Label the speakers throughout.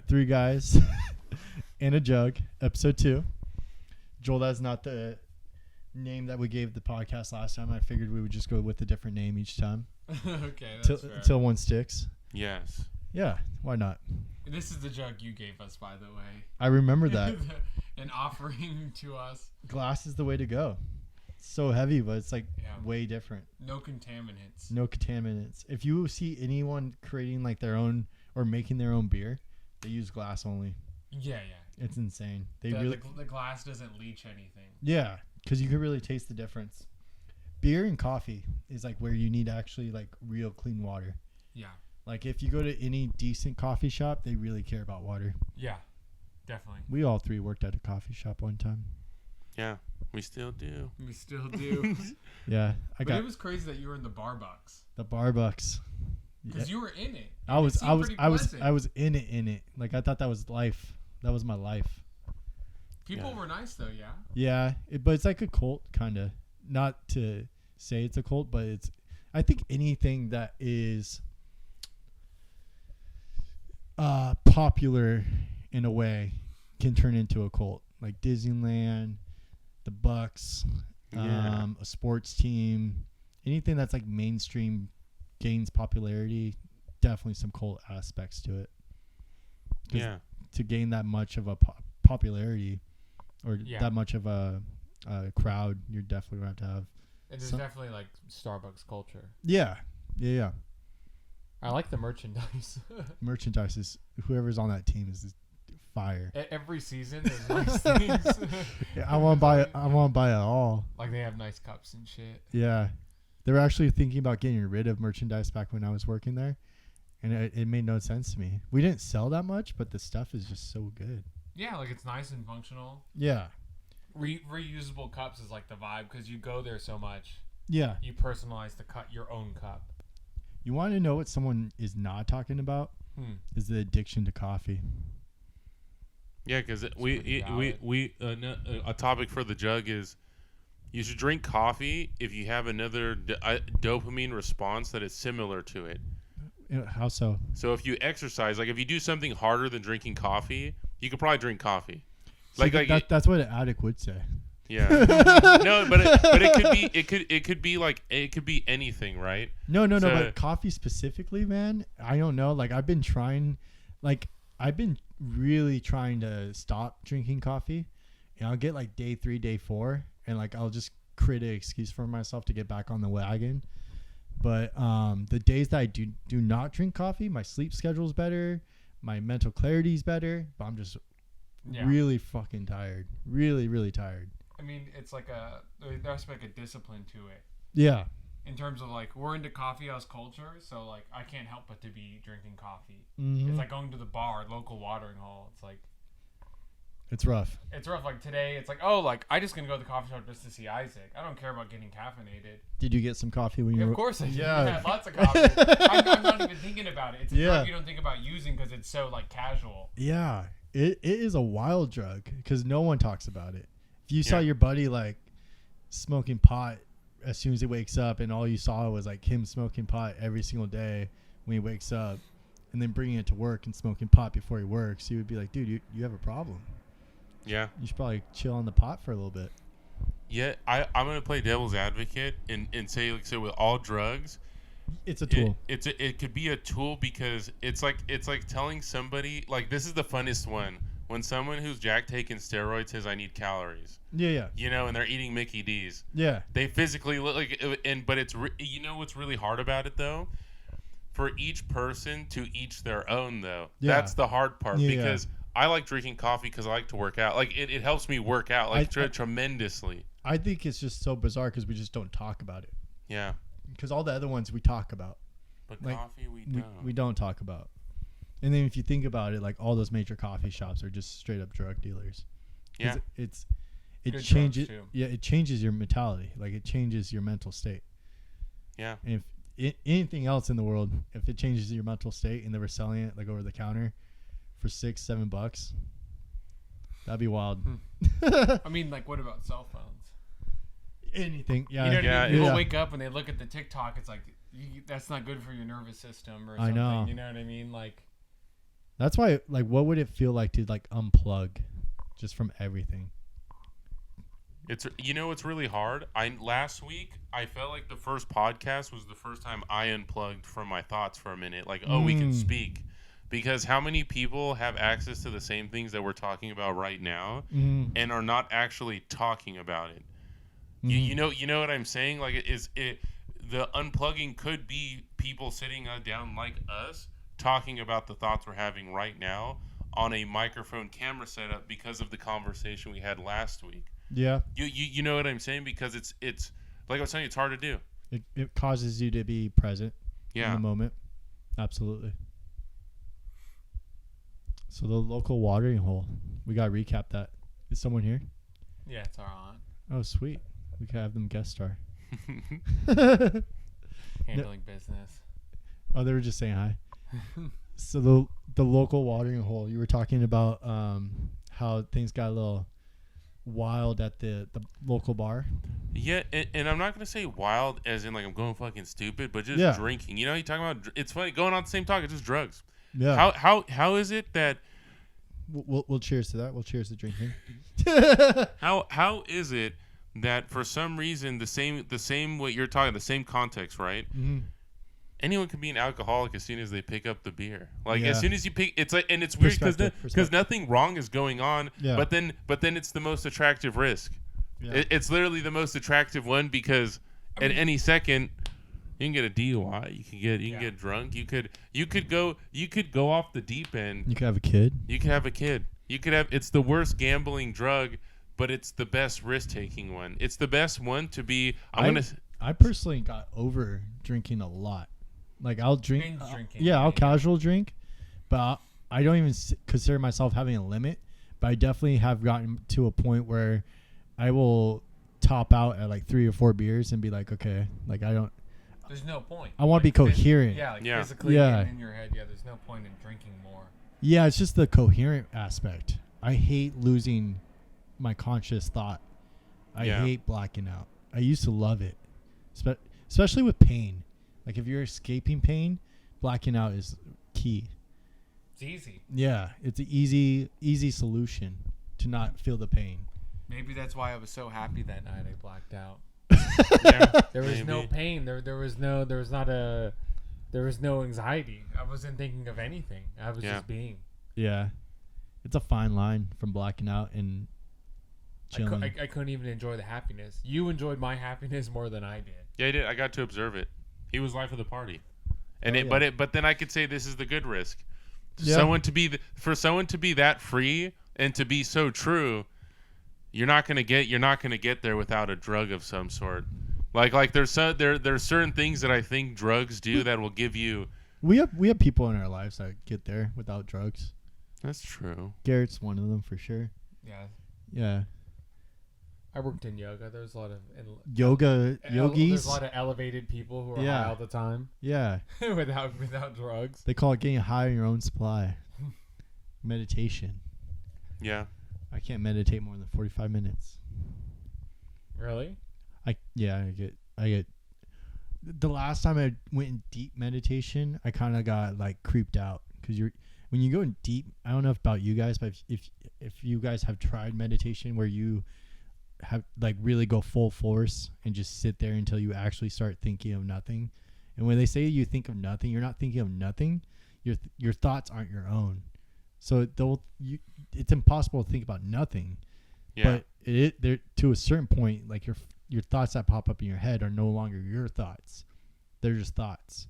Speaker 1: Three guys and a jug. Episode 2. Joel, that's not the name that we gave the podcast last time. I figured we would just go with a different name each time.
Speaker 2: Okay, that's fair.
Speaker 1: Till one sticks.
Speaker 3: Yes.
Speaker 1: Yeah, why not?
Speaker 2: This is the jug you gave us, by the way.
Speaker 1: I remember that.
Speaker 2: An offering to us.
Speaker 1: Glass is the way to go. It's so heavy, but it's like way different.
Speaker 2: No contaminants.
Speaker 1: No contaminants. If you see anyone creating like their own or making their own beer, they use glass only.
Speaker 2: Yeah.
Speaker 1: It's insane. The
Speaker 2: glass doesn't leach anything.
Speaker 1: Yeah, because you can really taste the difference. Beer and coffee is like where you need actually like real clean water.
Speaker 2: Yeah.
Speaker 1: Like if you go to any decent coffee shop, they really care about water.
Speaker 2: Yeah, definitely.
Speaker 1: We all three worked at a coffee shop one time.
Speaker 3: Yeah, we still do.
Speaker 2: We still do.
Speaker 1: Yeah,
Speaker 2: but it was crazy that you were in the Barbucks.
Speaker 1: The Barbucks.
Speaker 2: Because you were in it.
Speaker 1: I was in it. Like I thought that was life. That was my life.
Speaker 2: People were nice though, yeah.
Speaker 1: Yeah, but it's like a cult kind of. Not to say it's a cult, but it's. I think anything that is popular in a way can turn into a cult. Like Disneyland, the Bucks, a sports team, anything that's like mainstream gains popularity, definitely some cult aspects to it.
Speaker 3: Yeah.
Speaker 1: To gain that much of a popularity or that much of a crowd, you're definitely going to have.
Speaker 2: And there's definitely like Starbucks culture.
Speaker 1: Yeah.
Speaker 2: I like the merchandise.
Speaker 1: Merchandise is whoever's on that team is fire.
Speaker 2: Every season there's nice things.
Speaker 1: Yeah, I want to buy it all.
Speaker 2: Like they have nice cups and shit.
Speaker 1: Yeah, they were actually thinking about getting rid of merchandise back when I was working there, and it made no sense to me. We didn't sell that much, but the stuff is just so good.
Speaker 2: Yeah, like it's nice and functional.
Speaker 1: Yeah.
Speaker 2: Reusable cups is like the vibe because you go there so much.
Speaker 1: Yeah.
Speaker 2: You personalize your own cup.
Speaker 1: You want to know what someone is not talking about? Is the addiction to coffee.
Speaker 3: Yeah, because a topic for the jug is you should drink coffee if you have another dopamine response that is similar to it.
Speaker 1: How so?
Speaker 3: So if you exercise, like if you do something harder than drinking coffee, you could probably drink coffee.
Speaker 1: So that's what an addict would say.
Speaker 3: Yeah. No, but it could be anything, right?
Speaker 1: No, but coffee specifically, man, I don't know. Like I've been really trying to stop drinking coffee, and I'll get like day 3, day 4, and like I'll just create an excuse for myself to get back on the wagon. But the days that I do not drink coffee, my sleep schedule's better, my mental clarity's better, but I'm just really fucking tired. Really, really tired.
Speaker 2: I mean, it's like there's like a discipline to it.
Speaker 1: Yeah.
Speaker 2: In terms of like, we're into coffee house culture, so like I can't help but to be drinking coffee.
Speaker 1: Mm-hmm.
Speaker 2: It's like going to the bar, local watering hole. It's like,
Speaker 1: it's rough.
Speaker 2: Like today, it's like, oh, like I just gonna go to the coffee shop just to see Isaac. I don't care about getting caffeinated.
Speaker 1: Did you get some coffee when you were?
Speaker 2: Of course I did. Yeah, I had lots of coffee. I'm not even thinking about it. It's a drug you don't think about using because it's so like casual.
Speaker 1: Yeah, it is a wild drug because no one talks about it. If you saw your buddy like smoking pot as soon as he wakes up, and all you saw was like him smoking pot every single day when he wakes up, and then bringing it to work and smoking pot before he works, you would be like, dude, you have a problem.
Speaker 3: Yeah.
Speaker 1: You should probably chill on the pot for a little bit.
Speaker 3: Yeah, I'm going to play devil's advocate and say, like, so with all drugs,
Speaker 1: it's a tool.
Speaker 3: It could be a tool because it's like telling somebody, like, this is the funnest one. When someone who's taking steroids says, I need calories.
Speaker 1: Yeah.
Speaker 3: You know, and they're eating Mickey D's.
Speaker 1: Yeah.
Speaker 3: They physically look like, but it's, you know what's really hard about it, though? For each person to each their own, though. Yeah. That's the hard part because I like drinking coffee because I like to work out. Like, it helps me work out, like, tremendously.
Speaker 1: I think it's just so bizarre because we just don't talk about it.
Speaker 3: Yeah.
Speaker 1: Because all the other ones we talk about.
Speaker 3: But like, coffee we don't.
Speaker 1: We don't talk about. And then if you think about it, like all those major coffee shops are just straight up drug dealers.
Speaker 3: Yeah.
Speaker 1: It changes. Yeah, it changes your mentality. Like it changes your mental state.
Speaker 3: Yeah.
Speaker 1: And if anything else in the world, if it changes your mental state and they were selling it like over the counter for $6-7, that'd be wild.
Speaker 2: I mean, like, what about cell phones?
Speaker 1: Anything. Yeah.
Speaker 2: You know what I mean? People wake up and they look at the TikTok. It's like that's not good for your nervous system or something.
Speaker 1: I know.
Speaker 2: You know what I mean? Like.
Speaker 1: That's why, like, what would it feel like to like unplug just from everything?
Speaker 3: It's it's really hard. Last week I felt like the first podcast was the first time I unplugged from my thoughts for a minute. Like, we can speak, because how many people have access to the same things that we're talking about right now and are not actually talking about it? You know what I'm saying? Like, the unplugging could be people sitting down like us talking about the thoughts we're having right now on a microphone camera setup because of the conversation we had last week.
Speaker 1: Yeah.
Speaker 3: You know what I'm saying? Because it's like I was saying, it's hard to do.
Speaker 1: It causes you to be present in the moment. Absolutely. So the local watering hole, we got to recap that. Is someone here?
Speaker 2: Yeah, it's our aunt.
Speaker 1: Oh, sweet. We could have them guest star.
Speaker 2: Handling business.
Speaker 1: Oh, they were just saying hi. So the local watering hole, you were talking about how things got a little wild at the local bar.
Speaker 3: Yeah, and I'm not going to say wild as in like I'm going fucking stupid, but just drinking. You know, you talking about, it's funny, going on the same talk, it's just drugs.
Speaker 1: Yeah.
Speaker 3: How is it that...
Speaker 1: We'll cheers to that. We'll cheers to drinking.
Speaker 3: How is it that for some reason the same what you're talking, the same context, right? Mm-hmm. Anyone can be an alcoholic as soon as they pick up the beer. Like as soon as you pick, it's like, and it's weird because nothing wrong is going on. Yeah. But then it's the most attractive risk. Yeah. It's literally the most attractive one because at any second you can get a DUI. You can get drunk. You could go off the deep end.
Speaker 1: You could have a kid.
Speaker 3: It's the worst gambling drug, but it's the best risk taking one. It's the best one to be.
Speaker 1: I personally got over drinking a lot. Like I'll drink, I'll casual drink, but I don't even consider myself having a limit. But I definitely have gotten to a point where I will top out at like 3 or 4 beers and be like, okay, like I don't.
Speaker 2: There's no point.
Speaker 1: I want to be coherent.
Speaker 2: Physically and in your head. Yeah, there's no point in drinking more.
Speaker 1: Yeah, it's just the coherent aspect. I hate losing my conscious thought. I hate blacking out. I used to love it, especially with pain. Like if you're escaping pain, blacking out is key.
Speaker 2: It's easy.
Speaker 1: Yeah, it's an easy solution to not feel the pain.
Speaker 2: Maybe that's why I was so happy that night I blacked out. There was no pain. There was no anxiety. I wasn't thinking of anything. I was just being.
Speaker 1: Yeah, it's a fine line from blacking out and chilling.
Speaker 2: I couldn't even enjoy the happiness. You enjoyed my happiness more than I did.
Speaker 3: Yeah, I did. I got to observe it. He was life of the party, and but then I could say this is the good risk. Yeah. For someone to be that free and to be so true, you're not gonna get there without a drug of some sort. Like there's certain things that I think drugs do that will give you.
Speaker 1: We have people in our lives that get there without drugs.
Speaker 3: That's true.
Speaker 1: Garrett's one of them for sure.
Speaker 2: Yeah.
Speaker 1: Yeah.
Speaker 2: I worked in yoga. There's a lot of
Speaker 1: yogis.
Speaker 2: There's a lot of elevated people who are high all the time.
Speaker 1: Yeah.
Speaker 2: without drugs.
Speaker 1: They call it getting high on your own supply. Meditation.
Speaker 3: Yeah.
Speaker 1: I can't meditate more than 45 minutes.
Speaker 2: Really?
Speaker 1: I get. The last time I went in deep meditation, I kind of got like creeped out because when you go in deep. I don't know about you guys, but if you guys have tried meditation where you have like really go full force and just sit there until you actually start thinking of nothing. And when they say you think of nothing, you're not thinking of nothing. Your thoughts aren't your own. So it's impossible to think about nothing. Yeah. But there to a certain point, like your thoughts that pop up in your head are no longer your thoughts. They're just thoughts.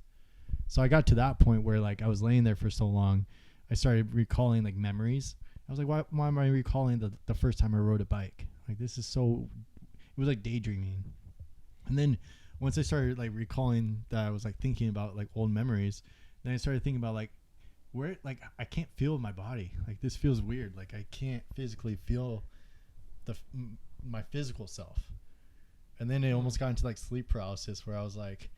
Speaker 1: So I got to that point where like I was laying there for so long, I started recalling like memories. I was like, why am I recalling the first time I rode a bike? Like this is so, it was like daydreaming. And then once I started like recalling that I was like thinking about like old memories, then I started thinking about like where, like I can't feel my body. Like this feels weird. Like I can't physically feel my physical self. And then it almost got into like sleep paralysis where I was like,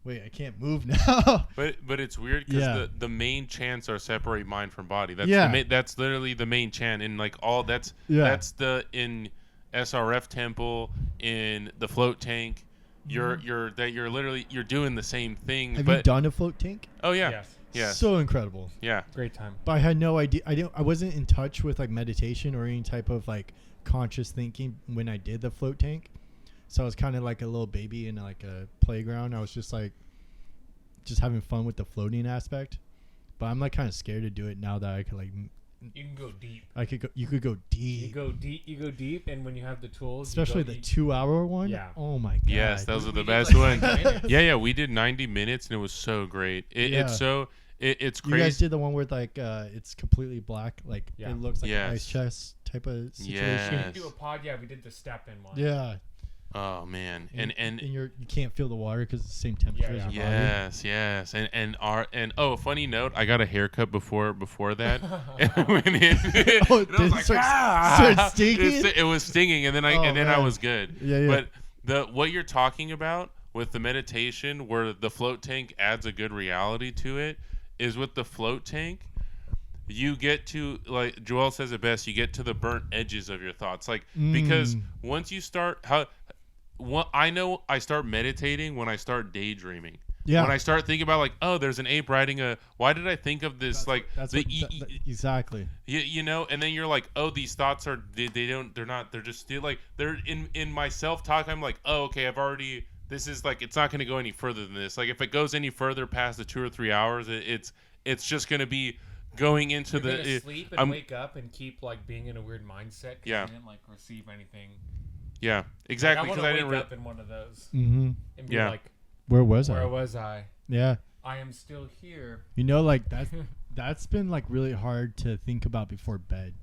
Speaker 1: wait, I can't move now.
Speaker 3: But it's weird because the main chants are separate mind from body. That's literally the main chant. And like all that's the in SRF temple, in the float tank, you're literally doing the same thing.
Speaker 1: Have you done a float tank?
Speaker 3: Oh yeah.
Speaker 2: Yes.
Speaker 3: Yes.
Speaker 1: So incredible.
Speaker 3: Yeah.
Speaker 2: Great time.
Speaker 1: But I had no idea. I wasn't in touch with like meditation or any type of like conscious thinking when I did the float tank. So I was kind of like a little baby in like a playground. I was just like just having fun with the floating aspect. But I'm like kind of scared to do it now that I could like.
Speaker 2: You can go deep.
Speaker 1: You could go deep.
Speaker 2: You go deep, and when you have the tools,
Speaker 1: especially the 2-hour one.
Speaker 2: Yeah.
Speaker 1: Oh my god.
Speaker 3: Yes, those are the
Speaker 2: did
Speaker 3: best
Speaker 2: like
Speaker 3: ones. Yeah, we did 90 minutes and it was so great. It's so it's crazy.
Speaker 1: You guys did the one where like it's completely black, like it looks like an ice chest type of situation.
Speaker 3: Yes.
Speaker 2: We didn't do a pod. Yeah, we did the step in one.
Speaker 1: Yeah.
Speaker 3: Oh man,
Speaker 1: and you can't feel the water because it's the same temperature as your body.
Speaker 3: Yes, and oh, funny note, I got a haircut before that, and I went in.
Speaker 1: Oh,
Speaker 3: and I was like,
Speaker 1: started stinging?
Speaker 3: It was stinging, and then I was good.
Speaker 1: Yeah.
Speaker 3: But what you're talking about with the meditation, where the float tank adds a good reality to it, is with the float tank. You get to, like Joel says it best, you get to the burnt edges of your thoughts, like because once you start I know I start meditating when I start daydreaming. Yeah. When I start thinking about like, oh, there's an ape riding why did I think of this?
Speaker 1: Exactly.
Speaker 3: You know, and then you're like, oh, these thoughts are they're just still like they're in my self-talk. I'm like, oh, okay, this is like, it's not going to go any further than this. Like if it goes any further past the 2 or 3 hours, it's just going to be going into
Speaker 2: You're sleep and wake up and keep like being in a weird mindset.
Speaker 3: Yeah.
Speaker 2: You didn't like receive anything.
Speaker 3: Yeah, exactly.
Speaker 2: Because I didn't wake up in one of those.
Speaker 1: Mm-hmm.
Speaker 2: And be like,
Speaker 1: where was I? Yeah.
Speaker 2: I am still here.
Speaker 1: You know, like that's been like really hard to think about before bed.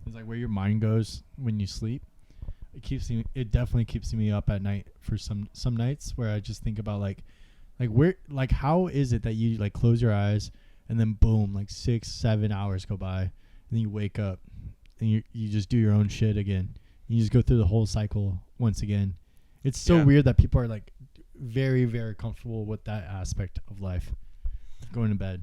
Speaker 1: It's like where your mind goes when you sleep. It definitely keeps me up at night for some nights where I just think about like where, like how is it that you like close your eyes and then boom, like 6-7 hours go by and then you wake up and you just do your own shit again. You just go through the whole cycle once again. It's so weird that people are like very, very comfortable with that aspect of life, going to bed.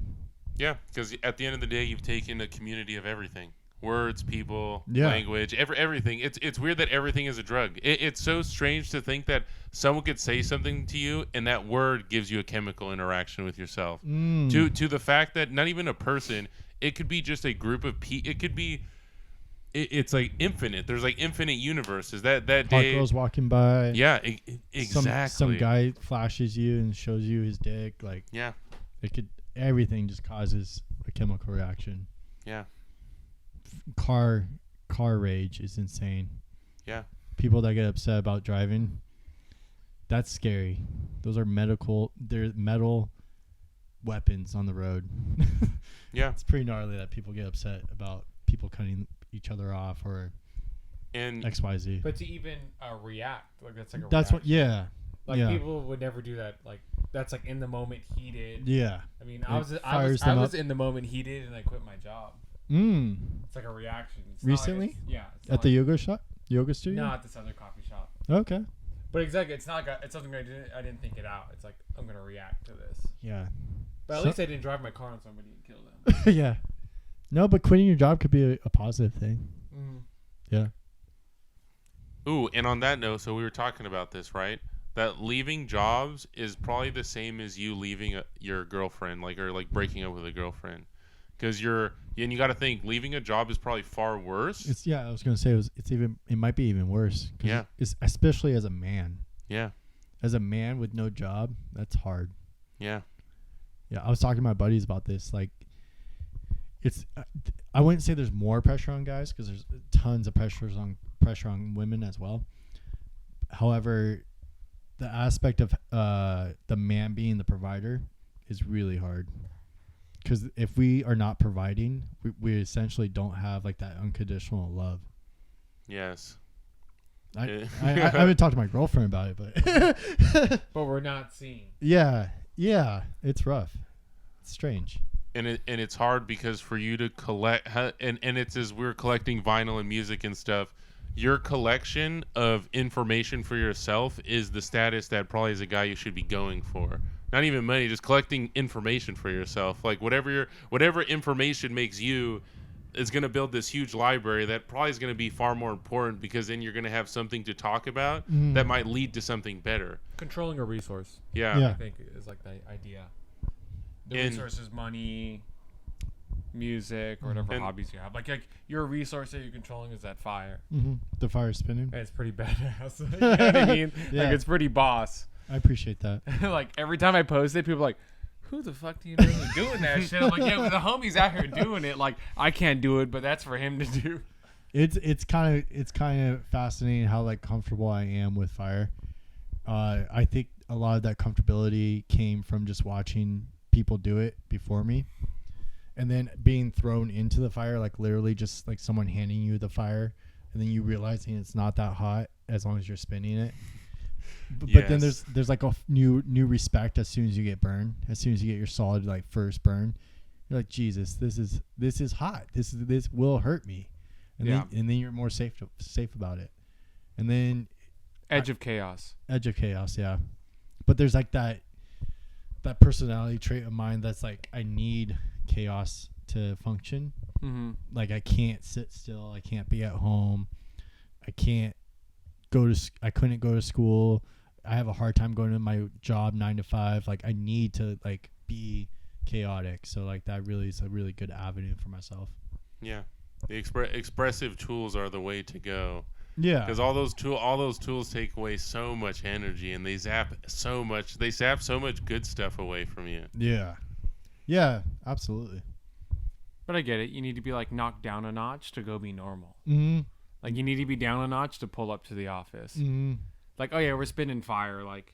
Speaker 3: Yeah, because at the end of the day, you've taken a community of everything. Words, people, language, everything. It's weird that everything is a drug. It's so strange to think that someone could say something to you and that word gives you a chemical interaction with yourself. To the fact that not even a person, it could be just a group of people. It could be... It's like infinite. There's like infinite universes. That day,
Speaker 1: hot girls walking by.
Speaker 3: Yeah, exactly.
Speaker 1: Some guy flashes you and shows you his dick. Like everything just causes a chemical reaction.
Speaker 3: Yeah.
Speaker 1: Car rage is insane.
Speaker 3: Yeah.
Speaker 1: People that get upset about driving. That's scary. Those are they're metal weapons on the road.
Speaker 3: Yeah.
Speaker 1: It's pretty gnarly that people get upset about people cutting each other off or XYZ.
Speaker 2: But to even react, like that's like a
Speaker 1: reaction.
Speaker 2: People would never do that. Like that's like in the moment heated.
Speaker 1: Yeah.
Speaker 2: I mean, I was in the moment heated and I quit my job. It's like a reaction. It's
Speaker 1: recently? At the yoga studio?
Speaker 2: No, at this other coffee shop.
Speaker 1: Okay.
Speaker 2: But exactly, it's not it's something I didn't think it out. It's like I'm gonna react to this.
Speaker 1: Yeah.
Speaker 2: But at least I didn't drive my car on somebody and kill them.
Speaker 1: Yeah. No, but quitting your job could be a positive thing. Yeah.
Speaker 3: Ooh, and on that note, so we were talking about this, right? That leaving jobs is probably the same as you leaving your girlfriend, or breaking up with a girlfriend, because you got to think leaving a job is probably far worse.
Speaker 1: I was gonna say it might be even worse.
Speaker 3: Yeah.
Speaker 1: Especially as a man.
Speaker 3: Yeah.
Speaker 1: As a man with no job, that's hard.
Speaker 3: Yeah.
Speaker 1: Yeah, I was talking to my buddies about this, like. I wouldn't say there's more pressure on guys because there's tons of pressure on women as well. However, the aspect of the man being the provider is really hard because if we are not providing, we essentially don't have like that unconditional love.
Speaker 3: Yes.
Speaker 1: I haven't talked to my girlfriend about it, but
Speaker 2: but we're not seeing.
Speaker 1: Yeah, it's rough. It's strange.
Speaker 3: And it's hard because for you to collect and it's as we're collecting vinyl and music and stuff, your collection of information for yourself is the status that probably as a guy you should be going for. Not even money, just collecting information for yourself. Like whatever information makes you is going to build this huge library that probably is going to be far more important because then you're going to have something to talk about that might lead to something better.
Speaker 2: Controlling a resource.
Speaker 3: Yeah.
Speaker 2: I think is like the idea. The resources, money, music, or whatever hobbies you have. Like your resource that you're controlling is that fire.
Speaker 1: Mm-hmm. The fire spinning.
Speaker 2: It's pretty badass. You know what I mean?
Speaker 1: Yeah.
Speaker 2: Like it's pretty boss.
Speaker 1: I appreciate that.
Speaker 2: Like every time I post it, people are like, who the fuck do you know who's doing that shit? I'm like, yeah, but the homie's out here doing it. Like I can't do it, but that's for him to do.
Speaker 1: It's kind of fascinating how like comfortable I am with fire. I think a lot of that comfortability came from just watching people do it before me, and then being thrown into the fire, like literally just like someone handing you the fire, and then you realizing it's not that hot as long as you're spinning it. But then there's like a new respect as soon as you get burned, as soon as you get your solid like first burn, you're like, Jesus, this is hot. This will hurt me, and then you're more safe about it, and then
Speaker 2: edge of chaos,
Speaker 1: yeah. But there's like that personality trait of mine that's like I need chaos to function.
Speaker 2: Mm-hmm.
Speaker 1: Like I can't sit still. I can't be at home. I couldn't go to school. I have a hard time going to my job 9 to 5. Like I need to like be chaotic. So like that really is a really good avenue for myself.
Speaker 3: Yeah, the expressive tools are the way to go.
Speaker 1: Yeah,
Speaker 3: because all those tools take away so much energy, and they zap so much good stuff away from you.
Speaker 1: Yeah, absolutely.
Speaker 2: But I get it. You need to be like knocked down a notch to go be normal.
Speaker 1: Mm-hmm.
Speaker 2: Like you need to be down a notch to pull up to the office.
Speaker 1: Mm-hmm.
Speaker 2: Like, oh yeah, we're spinning fire. Like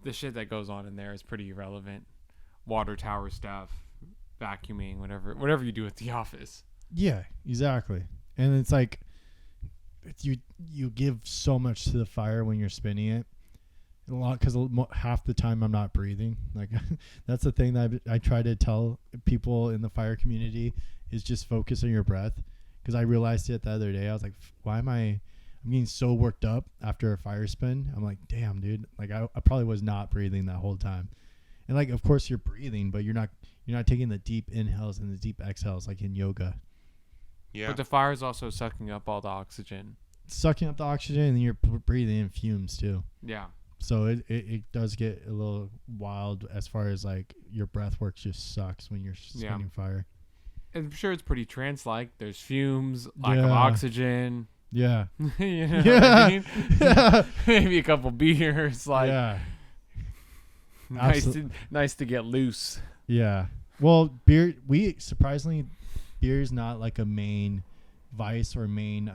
Speaker 2: the shit that goes on in there is pretty irrelevant. Water tower stuff, vacuuming, whatever you do at the office.
Speaker 1: Yeah, exactly. And it's like you give so much to the fire when you're spinning it. A lot, because half the time I'm not breathing. Like that's the thing that I try to tell people in the fire community is just focus on your breath. Because I realized it the other day. I was like, why am I'm getting so worked up after a fire spin. I'm like, damn, dude. Like I probably was not breathing that whole time. And like, of course you're breathing, but you're not taking the deep inhales and the deep exhales like in yoga.
Speaker 3: Yeah.
Speaker 2: But the fire is also sucking up all the oxygen.
Speaker 1: Sucking up the oxygen, and you're breathing in fumes too.
Speaker 2: Yeah.
Speaker 1: So it does get a little wild as far as like your breath work just sucks when you're spinning fire.
Speaker 2: I'm sure it's pretty trance-like. There's fumes, lack of oxygen.
Speaker 1: Yeah.
Speaker 2: You know what I mean? Maybe a couple beers. Like,
Speaker 1: yeah.
Speaker 2: Nice to get loose.
Speaker 1: Yeah. Well, beer is not like a main vice or main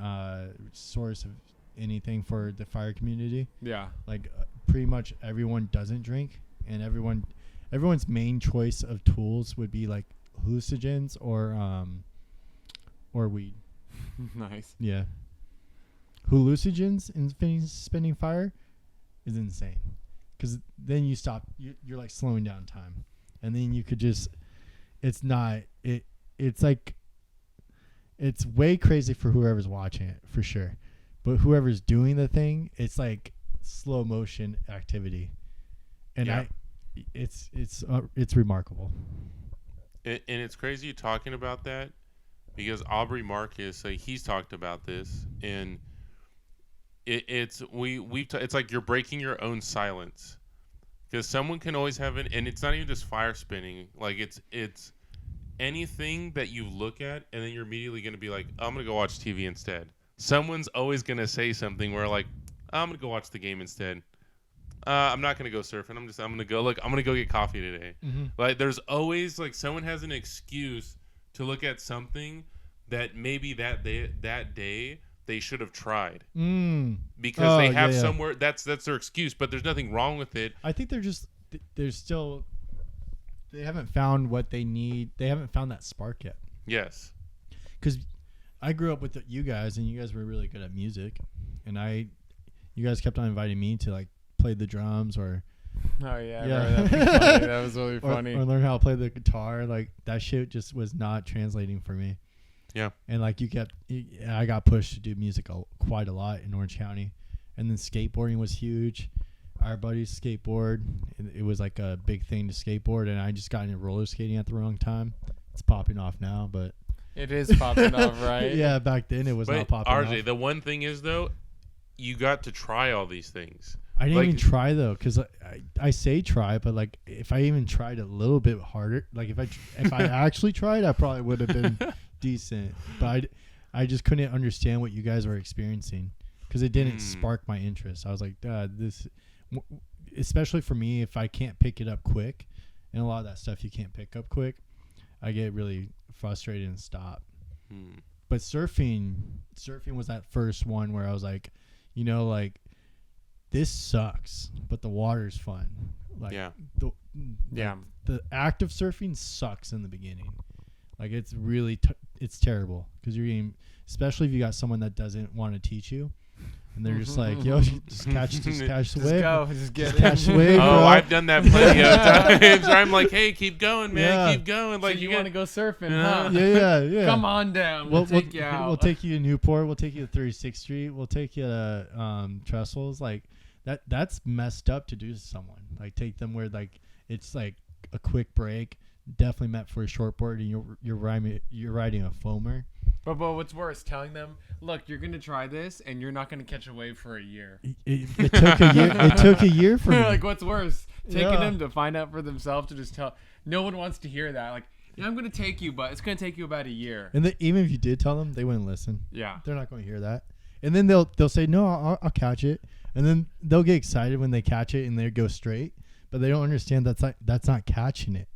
Speaker 1: source of anything for the fire community.
Speaker 2: Yeah.
Speaker 1: Like pretty much everyone doesn't drink, and everyone's main choice of tools would be like hallucinogens or weed.
Speaker 2: Nice.
Speaker 1: Yeah. Hallucinogens in spinning fire is insane, because then you stop. You're like slowing down time, and then you could just. It's like. It's way crazy for whoever's watching it, for sure, but whoever's doing the thing, it's like slow motion activity, and it's remarkable.
Speaker 3: And it's crazy talking about that, because Aubrey Marcus, he's talked about this, and it's like you're breaking your own silence, because someone can always have it, and it's not even just fire spinning. Like it's anything that you look at, and then you're immediately going to be like, I'm going to go watch TV instead. Someone's always going to say something where like, I'm going to go watch the game instead. I'm not going to go surfing. I'm going to go get coffee today.
Speaker 1: Mm-hmm.
Speaker 3: Like there's always like someone has an excuse to look at something that maybe that day they should have tried. Because they have somewhere that's their excuse, but there's nothing wrong with it.
Speaker 1: I think they haven't found what they need. They haven't found that spark yet.
Speaker 3: Yes.
Speaker 1: Because I grew up with you guys, and you guys were really good at music, and you guys kept on inviting me to like play the drums or.
Speaker 2: Oh yeah. That was really funny.
Speaker 1: Or learn how to play the guitar. Like that shit just was not translating for me.
Speaker 3: Yeah.
Speaker 1: And like I got pushed to do music quite a lot in Orange County, and then skateboarding was huge. Our buddies skateboard. It was like a big thing to skateboard, and I just got into roller skating at the wrong time. It's popping off now, but
Speaker 2: it is popping off, right?
Speaker 1: Yeah, back then it was not popping off.
Speaker 3: RJ, the one thing is though, you got to try all these things.
Speaker 1: I didn't even try though, because I say try, but like if I even tried a little bit harder, like if I actually tried, I probably would have been decent. But I just couldn't understand what you guys were experiencing because it didn't spark my interest. I was like, this, especially for me, if I can't pick it up quick, and a lot of that stuff you can't pick up quick, I get really frustrated and stop. But surfing was that first one where I was like, you know, like, this sucks, but the water's fun. Like, the act of surfing sucks in the beginning. Like, it's really it's terrible because you're getting, especially if you got someone that doesn't want to teach you, and they're just like, yo, just catch the wave. Just catch the wave.
Speaker 3: Oh, bro. I've done that plenty of times where I'm like, hey, keep going, man, keep going. Like,
Speaker 2: so you want to go surfing, huh?
Speaker 1: Yeah.
Speaker 2: Come on down. We'll take you out.
Speaker 1: We'll take you to Newport. We'll take you to 36th Street. We'll take you to Trestles. Like, that's messed up to do to someone. Like, take them where like it's like a quick break, definitely meant for a shortboard, and you're riding a foamer.
Speaker 2: But what's worse, telling them, look, you're gonna try this, and you're not gonna catch a wave for a year.
Speaker 1: It took a year. It took a year for me.
Speaker 2: Like, what's worse, taking them to find out for themselves, to just tell. No one wants to hear that. Like, yeah, I'm gonna take you, but it's gonna take you about a year.
Speaker 1: And even if you did tell them, they wouldn't listen.
Speaker 2: Yeah,
Speaker 1: they're not gonna hear that. And then they'll say, no, I'll catch it. And then they'll get excited when they catch it and they go straight, but they don't understand that's not catching it.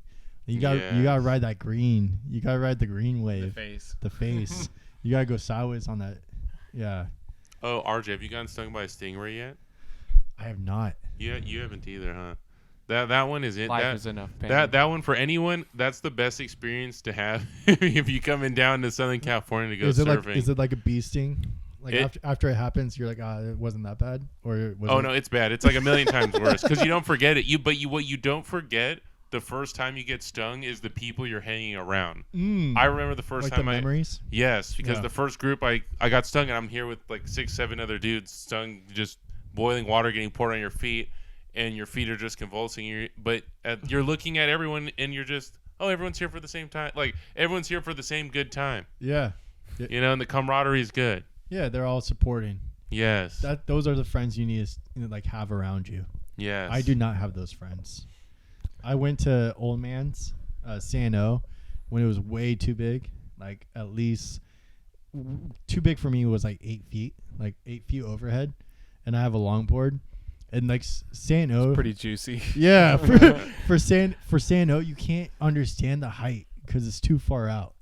Speaker 1: You gotta ride that green. You gotta ride the green wave. The face. You gotta go sideways on that. Yeah.
Speaker 3: Oh, RJ, have you gotten stung by a stingray yet?
Speaker 1: I have not.
Speaker 3: Yeah, you haven't either, huh? That one is it.
Speaker 2: Life is enough pain.
Speaker 3: That one for anyone. That's the best experience to have if you coming down to Southern California to go surfing.
Speaker 1: Is it like a bee sting? Like after it happens, you're like, it wasn't that bad, or
Speaker 3: no, it's bad. It's like a million times worse because you don't forget it. What you don't forget the first time you get stung is the people you're hanging around. I remember the first time
Speaker 1: memories.
Speaker 3: Yes, because the first group I got stung, and I'm here with like 6-7 other dudes stung, just boiling water getting poured on your feet, and your feet are just convulsing. But you're looking at everyone, and you're just, everyone's here for the same time. Like, everyone's here for the same good time.
Speaker 1: Yeah.
Speaker 3: You know, and the camaraderie is good.
Speaker 1: Yeah, they're all supporting.
Speaker 3: Yes.
Speaker 1: Those are the friends you need to like have around you.
Speaker 3: Yes.
Speaker 1: I do not have those friends. I went to Old Man's San O when it was way too big. Like, at least too big for me was like 8 feet, like 8 feet overhead, and I have a longboard. And like San O,
Speaker 2: it's pretty juicy.
Speaker 1: Yeah, for San O, you can't understand the height because it's too far out.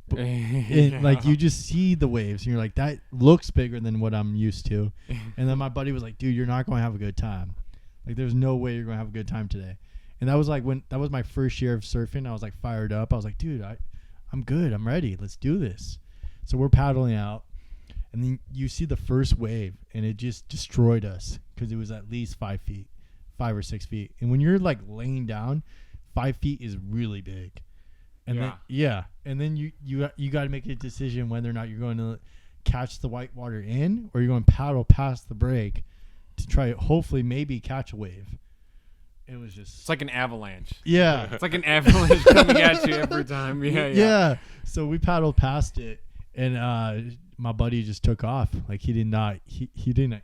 Speaker 1: Like, you just see the waves and you're like, that looks bigger than what I'm used to. And then my buddy was like, dude, you're not going to have a good time. Like, there's no way you're going to have a good time today. And that was like that was my first year of surfing. I was like fired up. I was like, dude, I'm good. I'm ready. Let's do this. So we're paddling out, and then you see the first wave, and it just destroyed us because it was at least 5 feet, 5 or 6 feet. And when you're like laying down, 5 feet is really big. And then you got to make a decision whether or not you're going to catch the white water in, or you're going to paddle past the break to try hopefully maybe catch a wave. It was just,
Speaker 2: it's like an avalanche.
Speaker 1: Yeah.
Speaker 2: It's like an avalanche coming at you every time. Yeah.
Speaker 1: So we paddled past it, and my buddy just took off. Like, he didn't.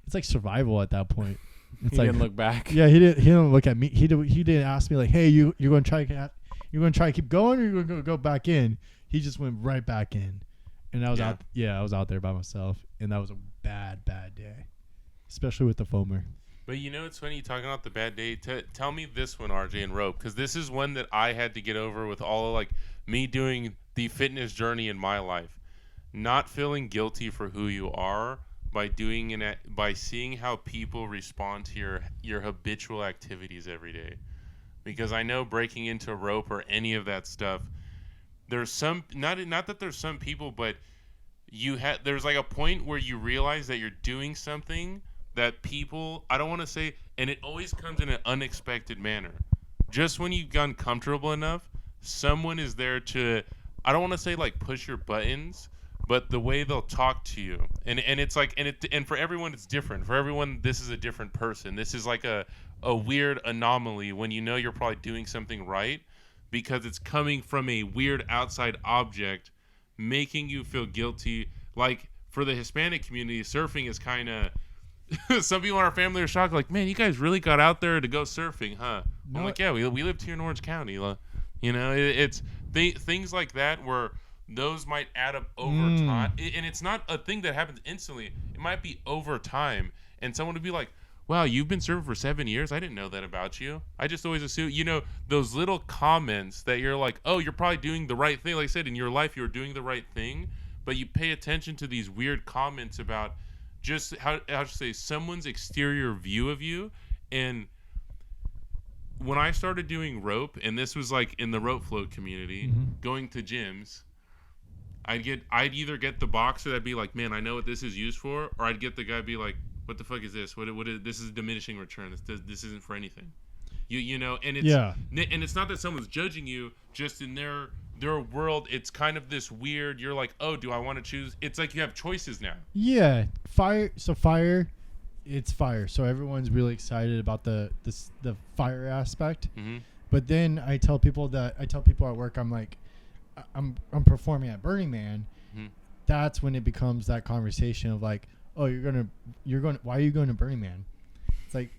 Speaker 1: It's like survival at that point. It's
Speaker 2: he didn't look back.
Speaker 1: Yeah, he didn't look at me. He didn't ask me like, hey, you're going to try to keep going, or you're going to go back in. He just went right back in. And I was out. Yeah, I was out there by myself, and that was a bad day, especially with the foamer.
Speaker 3: But you know, it's funny you talking about the bad day. Tell me this one, RJ and Rope, because this is one that I had to get over with all of, like, me doing the fitness journey in my life. Not feeling guilty for who you are by seeing how people respond to your habitual activities every day. Because I know breaking into rope or any of that stuff, there's some not that there's some people, but there's like a point where you realize that you're doing something that people, I don't want to say, and it always comes in an unexpected manner. Just when you've gotten comfortable enough, someone is there to, I don't want to say like push your buttons, but the way they'll talk to you. And it's like, and for everyone it's different. For everyone, this is a different person. This is like a weird anomaly when you know you're probably doing something right, because it's coming from a weird outside object making you feel guilty. Like, for the Hispanic community, surfing is kind of some people in our family are shocked, like, man, you guys really got out there to go surfing, huh?
Speaker 1: No.
Speaker 3: I'm like, yeah, we lived here in Orange County. You know, it's things like that where those might add up over time. And it's not a thing that happens instantly. It might be over time. And someone would be like, wow, you've been surfing for 7 years? I didn't know that about you. I just always assume, you know, those little comments that you're like, oh, you're probably doing the right thing. Like I said, in your life, you're doing the right thing. But you pay attention to these weird comments about just how to say someone's exterior view of you. And when I started doing rope, and this was like in the rope float community, going to gyms, I'd either get the boxer that'd be like, man, I know what this is used for, or I'd get the guy be like, what the fuck is this? What is this? Is diminishing return. This isn't for anything. You know, and it's not that someone's judging you, just in their world, it's kind of this weird, you're like, oh, do I want to choose? It's like you have choices now.
Speaker 1: Yeah. Fire, it's fire. So everyone's really excited about the fire aspect. But then I tell people at work, I'm like, I'm performing at Burning Man. That's when it becomes that conversation of like, oh, you're going why are you going to Burning Man? It's like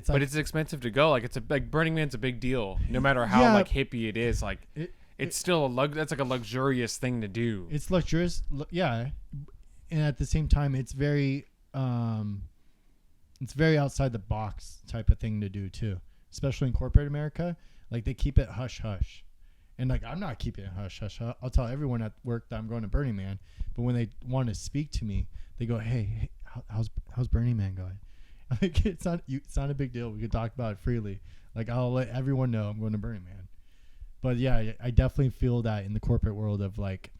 Speaker 1: but
Speaker 2: it's expensive to go. Like like Burning Man's a big deal. No matter how like hippie it is, like it's still that's like a luxurious thing to do.
Speaker 1: It's luxurious, yeah, and at the same time, it's very outside the box type of thing to do too. Especially in corporate America, like they keep it hush hush, and like I'm not keeping it hush hush. I'll tell everyone at work that I'm going to Burning Man, but when they want to speak to me, they go, "Hey, how's Burning Man going?" Like it's not a big deal. We could talk about it freely. Like I'll let everyone know I'm going to Burning Man. But yeah, I definitely feel that in the corporate world of like,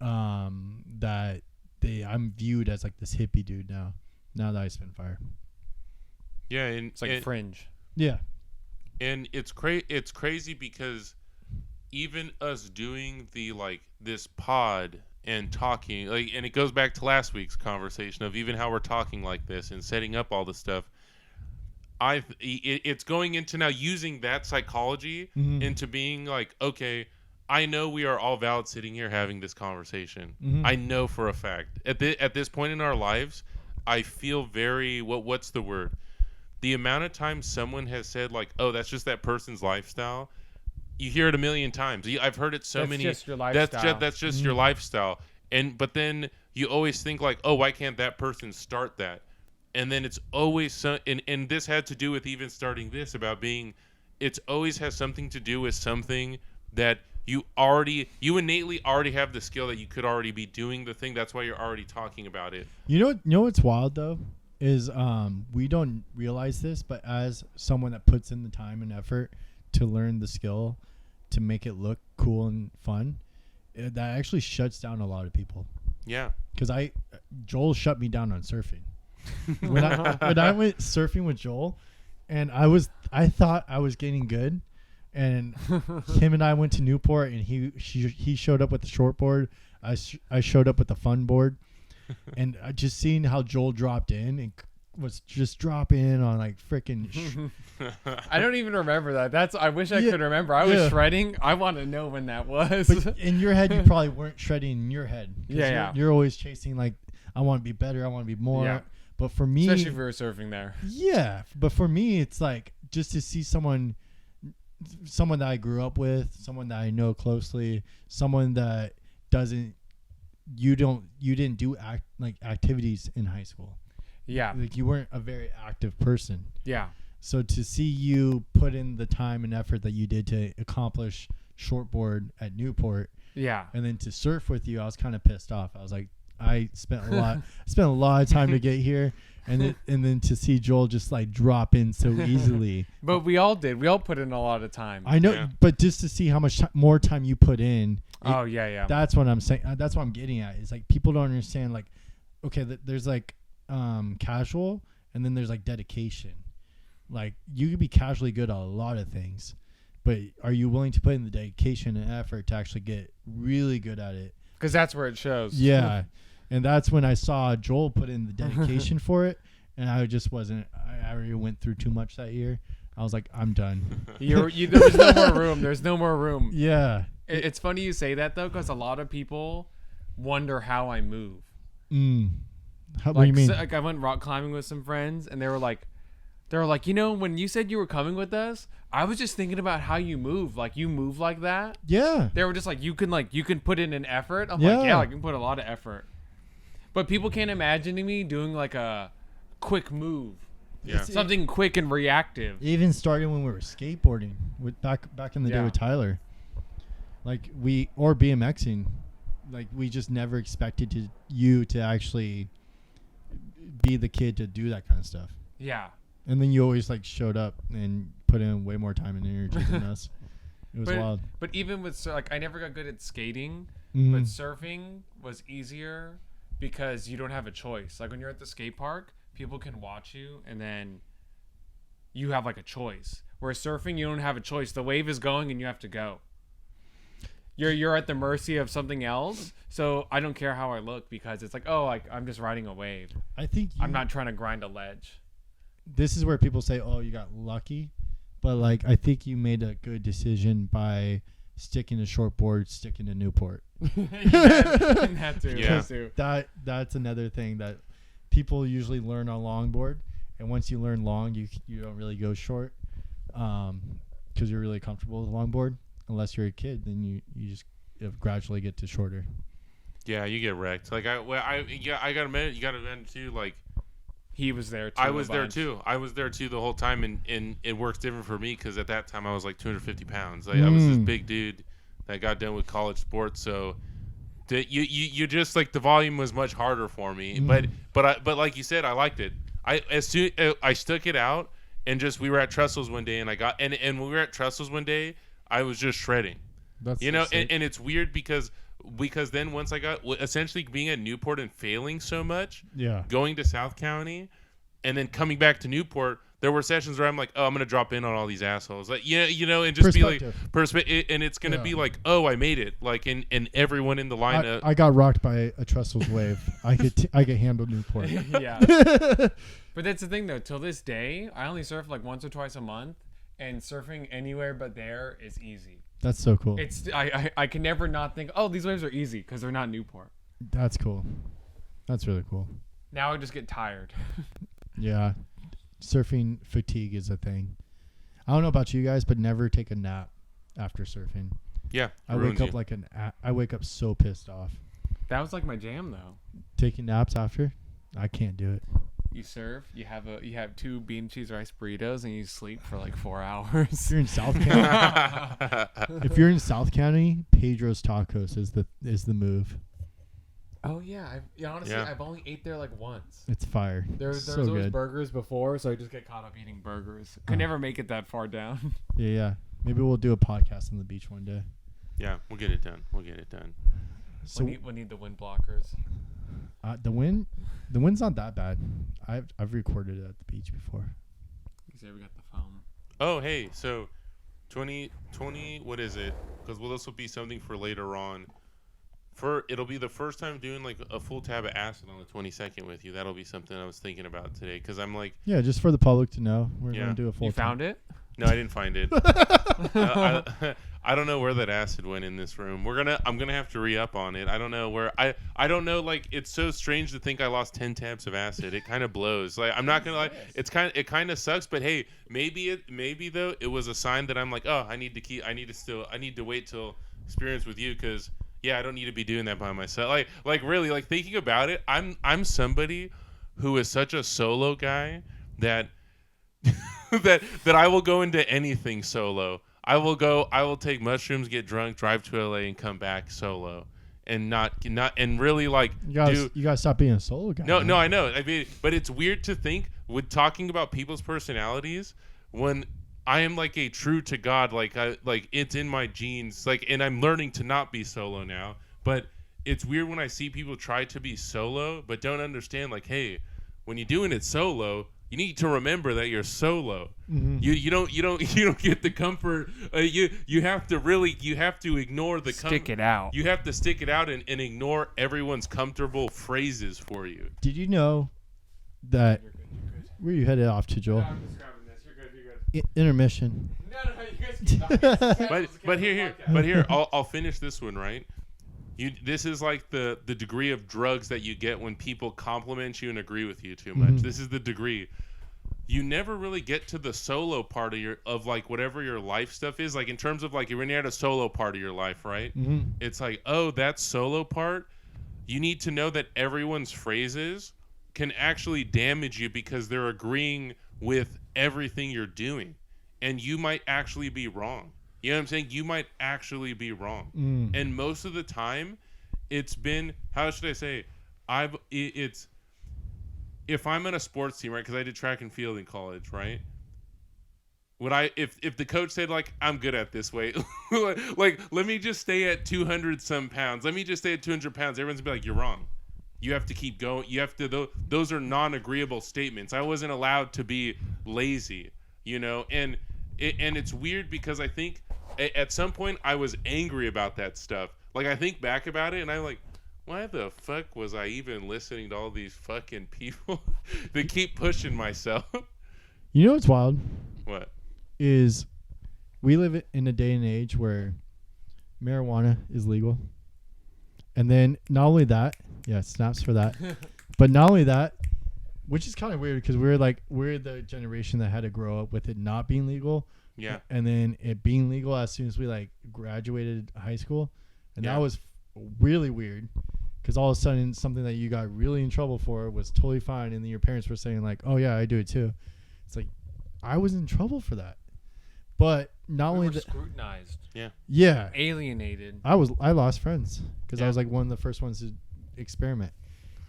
Speaker 1: that I'm viewed as like this hippie dude now that I spin fire.
Speaker 3: Yeah, and
Speaker 2: it's like Fringe.
Speaker 1: Yeah,
Speaker 3: and it's crazy because even us doing the like this pod and talking, like, and it goes back to last week's conversation of even how we're talking like this and setting up all this stuff. It's going into now using that psychology into being like, okay, I know we are all valid sitting here having this conversation. I know for a fact at this point in our lives, I feel very what's the word? The amount of times someone has said like, oh, that's just that person's lifestyle. You hear it a million times. I've heard it so many.
Speaker 2: Just your lifestyle.
Speaker 3: That's just your lifestyle. But then you always think like, oh, why can't that person start that? And then it's always and this had to do with even starting this about being. It's always has something to do with something that you innately already have the skill that you could already be doing the thing. That's why you're already talking about it.
Speaker 1: You know what's wild though is we don't realize this, but as someone that puts in the time and effort to learn the skill to make it look cool and fun, that actually shuts down a lot of people.
Speaker 3: Yeah.
Speaker 1: Because Joel shut me down on surfing. when I went surfing with Joel, and I thought I was getting good, and him and I went to Newport, and he showed up with the shortboard. I showed up with the fun board, and I just seeing how Joel dropped in and was just dropping on like freaking.
Speaker 2: I don't even remember that. I wish I could remember. I was shredding. I want to know when that was.
Speaker 1: But in your head, you probably weren't shredding in your head.
Speaker 2: Yeah,
Speaker 1: you're always chasing like, I want to be better. I want to be more.
Speaker 2: Yeah.
Speaker 1: But for me,
Speaker 2: especially if we were surfing there.
Speaker 1: Yeah, but for me, it's like just to see someone that I grew up with, someone that I know closely, someone that you didn't do activities in high school.
Speaker 2: Yeah.
Speaker 1: Like you weren't a very active person.
Speaker 2: Yeah.
Speaker 1: So to see you put in the time and effort that you did to accomplish shortboard at Newport.
Speaker 2: Yeah.
Speaker 1: And then to surf with you, I was kind of pissed off. I was like, I spent a lot of time to get here. And then to see Joel just like drop in so easily.
Speaker 2: But we all did. We all put in a lot of time.
Speaker 1: I know, but just to see how much more time you put in.
Speaker 2: Yeah.
Speaker 1: That's what I'm saying. That's what I'm getting at. Is like people don't understand. Like, okay, there's like casual, and then there's like dedication. Like you could be casually good at a lot of things, but are you willing to put in the dedication and effort to actually get really good at it?
Speaker 2: Because that's where it shows.
Speaker 1: Yeah. And that's when I saw Joel put in the dedication for it, and I just wasn't. I already went through too much that year. I was like, I'm done.
Speaker 2: There was no more room. There's no more room.
Speaker 1: Yeah.
Speaker 2: It's funny you say that though, because a lot of people wonder how I move.
Speaker 1: What do you mean?
Speaker 2: Like I went rock climbing with some friends, and they were like, you know, when you said you were coming with us, I was just thinking about how you move. Like you move like that.
Speaker 1: Yeah.
Speaker 2: They were just like, you can put in an effort. I'm
Speaker 1: Yeah.
Speaker 2: like, yeah, I can put a lot of effort. But people can't imagine me doing like a quick move.
Speaker 3: Yeah.
Speaker 2: Something quick and reactive.
Speaker 1: Even starting when we were skateboarding with back in the day
Speaker 2: Yeah.
Speaker 1: with Tyler, like or BMXing, like we just never expected you to actually be the kid to do that kind of stuff.
Speaker 2: Yeah.
Speaker 1: And then you always like showed up and put in way more time and energy than us. It was wild.
Speaker 2: But even with like I never got good at skating,
Speaker 1: Mhm.
Speaker 2: but surfing was easier because you don't have a choice. Like when you're at the skate park, people can watch you and then you have like a choice. Whereas surfing, you don't have a choice. The wave is going and you have to go. You're at the mercy of something else. So I don't care how I look because it's like, oh, like I'm just riding a wave.
Speaker 1: I think
Speaker 2: I'm not trying to grind a ledge.
Speaker 1: This is where people say, "Oh, you got lucky," but like I think you made a good decision by sticking to shortboard, sticking to Newport.
Speaker 2: That too.
Speaker 3: Yeah.
Speaker 2: That too.
Speaker 1: That's another thing that people usually learn on longboard, and once you learn long, you don't really go short, because you're really comfortable with longboard. Unless you're a kid, then you just gradually get to shorter.
Speaker 3: Yeah, you get wrecked. Like I gotta admit, you gotta admit too. Like
Speaker 2: He was there too.
Speaker 3: I was there too. The whole time, and it works different for me because at that time I was like 250 pounds. Like I was this big dude that got done with college sports. So you just like the volume was much harder for me. But like you said, I liked it. I stuck it out, and just we were at Trestles one day, and when we were at Trestles one day, I was just shredding.
Speaker 1: That's
Speaker 3: and it's weird because then once I got essentially being at Newport and failing so much, going to South County, and then coming back to Newport, there were sessions where I'm like, oh, I'm gonna drop in on all these assholes, like and just be like, and it's gonna be like, oh, I made it, like, and everyone in the lineup.
Speaker 1: I got rocked by a Trestles wave. I could handle Newport.
Speaker 2: Yeah. But that's the thing though. Till this day, I only surf like once or twice a month, and surfing anywhere but there is easy.
Speaker 1: That's so cool.
Speaker 2: It's I can never not think, oh, these waves are easy because they're not Newport.
Speaker 1: That's cool. That's really cool.
Speaker 2: Now I just get tired.
Speaker 1: Yeah, surfing fatigue is a thing. I don't know about you guys, but never take a nap after surfing.
Speaker 3: Yeah,
Speaker 1: I wake up I wake up so pissed off.
Speaker 2: That was like my jam though.
Speaker 1: Taking naps after, I can't do it.
Speaker 2: You surf, you have 2 bean cheese rice burritos, and you sleep for like 4 hours.
Speaker 1: If you're in South County, Pedro's Tacos is the move.
Speaker 2: Oh yeah, honestly,
Speaker 3: Yeah.
Speaker 2: I've only ate there like once.
Speaker 1: It's fire.
Speaker 2: There's
Speaker 1: so
Speaker 2: always
Speaker 1: good.
Speaker 2: burgers before, so I just get caught up eating burgers. Could never make it that far down.
Speaker 1: Yeah. Maybe we'll do a podcast on the beach one day.
Speaker 3: Yeah, we'll get it done.
Speaker 1: So
Speaker 2: we need the wind blockers.
Speaker 1: the wind's not that bad. I've recorded it at the beach before.
Speaker 2: You say we got the foam.
Speaker 3: Oh, hey, so 2020, what is it? Because this will be something for later on. It'll be the first time doing like a full tab of acid on the 22nd with you. That'll be something I was thinking about today because I'm like,
Speaker 1: yeah, just for the public to know, we're gonna do a full.
Speaker 2: You found it?
Speaker 3: no, I didn't find it. I don't know where that acid went in this room. I'm gonna have to re-up on it. I don't know where. I don't know. Like, it's so strange to think I lost 10 tabs of acid. It kind of blows. Like, I'm not gonna lie. It kind of sucks. But hey, maybe though it was a sign that I'm like, oh, I need to wait till experience with you because. Yeah, I don't need to be doing that by myself. Like really, like thinking about it, I'm somebody who is such a solo guy that that I will go into anything solo. I will take mushrooms, get drunk, drive to LA, and come back solo, and not and really like
Speaker 1: you gotta stop being a solo guy.
Speaker 3: No, I know. I mean, but it's weird to think with talking about people's personalities when. I am like a true to God, like it's in my genes, like, and I'm learning to not be solo now. But it's weird when I see people try to be solo, but don't understand. Like, hey, when you're doing it solo, you need to remember that you're solo. Mm-hmm. You don't get the comfort. You have to ignore the
Speaker 2: stick it out.
Speaker 3: You have to stick it out and ignore everyone's comfortable phrases for you.
Speaker 1: Did you know that?
Speaker 2: You're good.
Speaker 1: Where you headed off to, Joel?
Speaker 2: No, I'm just grabbing this. You're good.
Speaker 1: Intermission.
Speaker 2: No, you guys keep talking.
Speaker 3: But here, I'll finish this one, right? This is like the degree of drugs that you get when people compliment you and agree with you too much. This is the degree. You never really get to the solo part of like whatever your life stuff is. Like in terms of like when you're at a solo part of your life, right? It's like, oh, that solo part. You need to know that everyone's phrases can actually damage you because they're agreeing with everything you're doing, and you might actually be wrong. You know what I'm saying? You might actually be wrong. And most of the time, it's been, how should I say? It's, if I'm in a sports team, right? Because I did track and field in college, right? If the coach said, like, I'm good at this weight, like, let me just stay at 200 some pounds. Let me just stay at 200 pounds. Everyone's gonna be like, you're wrong. You have to keep going. You have to, those are non-agreeable statements. I wasn't allowed to be lazy, you know? And it's weird because I think at some point I was angry about that stuff. Like, I think back about it and I'm like, why the fuck was I even listening to all these fucking people that keep pushing myself?
Speaker 1: You know what's wild?
Speaker 3: What?
Speaker 1: Is we live in a day and age where marijuana is legal. And then not only that, yeah, snaps for that. But not only that, which is kind of weird because we're the generation that had to grow up with it not being legal.
Speaker 3: Yeah.
Speaker 1: And then it being legal as soon as we like graduated high school. And that was really weird because all of a sudden something that you got really in trouble for was totally fine. And then your parents were saying like, oh yeah, I do it too. It's like, I was in trouble for that. But not only that,
Speaker 2: scrutinized, alienated.
Speaker 1: I lost friends because I was like one of the first ones to experiment,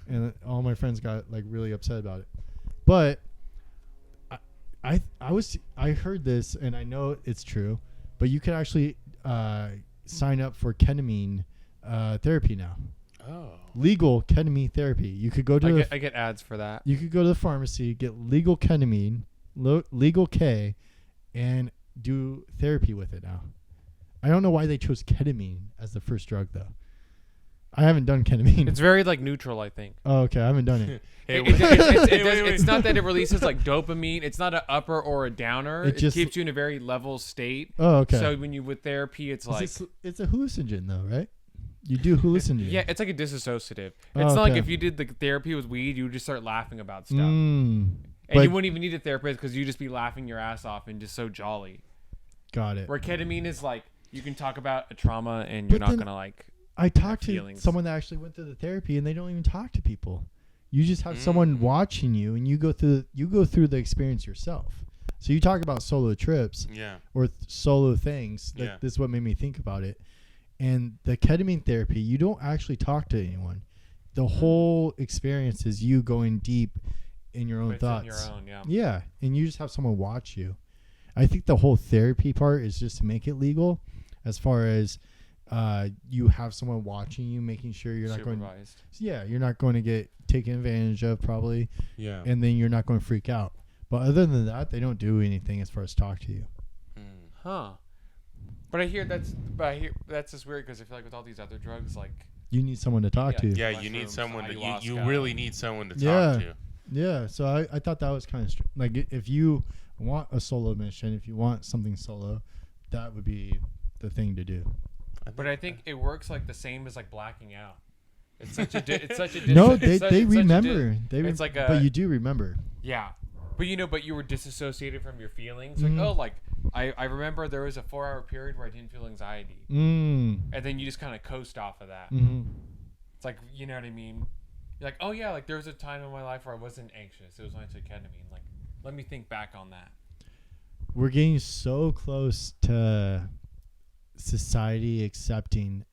Speaker 1: and all my friends got like really upset about it. But I heard this and I know it's true, but you can actually sign up for ketamine therapy now.
Speaker 3: Oh,
Speaker 1: legal ketamine therapy. You could go to
Speaker 2: I get ads for that.
Speaker 1: You could go to the pharmacy, get legal ketamine, legal K, and do therapy with it now. I don't know why they chose ketamine as the first drug though. I haven't done ketamine.
Speaker 2: It's very like neutral, I think.
Speaker 1: Oh, okay, I haven't done it.
Speaker 2: It's not that it releases like dopamine. It's not an upper or a downer. It just keeps you in a very level state.
Speaker 1: Oh, okay.
Speaker 2: So when you with therapy, it's
Speaker 1: it's a hallucinogen though, right? You do hallucinogen.
Speaker 2: Yeah, it's like a disassociative. It's not like if you did the therapy with weed, you would just start laughing about stuff. And you wouldn't even need a therapist because you'd just be laughing your ass off and just so jolly.
Speaker 1: Got it.
Speaker 2: Where ketamine is like, you can talk about a trauma and you're not going to like...
Speaker 1: I talked to someone that actually went through the therapy and they don't even talk to people. You just have someone watching you and you go through the experience yourself. So you talk about solo trips or solo things. This is what made me think about it. And the ketamine therapy, you don't actually talk to anyone. The whole experience is you going deep in your own thoughts.
Speaker 2: In your own,
Speaker 1: yeah, and you just have someone watch you. I think the whole therapy part is just to make it legal, as far as you have someone watching you, making sure you're not
Speaker 2: supervised.
Speaker 1: You're not going to get taken advantage of probably.
Speaker 3: Yeah,
Speaker 1: and then you're not going to freak out. But other than that, they don't do anything as far as talk to you.
Speaker 2: Huh. But I hear that's just weird because I feel like with all these other drugs, like
Speaker 1: you need someone to talk to.
Speaker 3: Yeah, you need someone you really need someone to talk to.
Speaker 1: Yeah, so I thought that was kind of like if you want a solo mission, if you want something solo, that would be the thing to do.
Speaker 2: But I think it works like the same as like blacking out. It's such a
Speaker 1: no, they remember.
Speaker 2: It's like
Speaker 1: but you do remember.
Speaker 2: Yeah, but you were disassociated from your feelings. Like I remember there was a 4-hour period where I didn't feel anxiety, and then you just kind of coast off of that. It's like, you know what I mean. You're like, oh yeah, like there was a time in my life where I wasn't anxious. It was when I took ketamine. Like, let me think back on that.
Speaker 1: We're getting so close to society accepting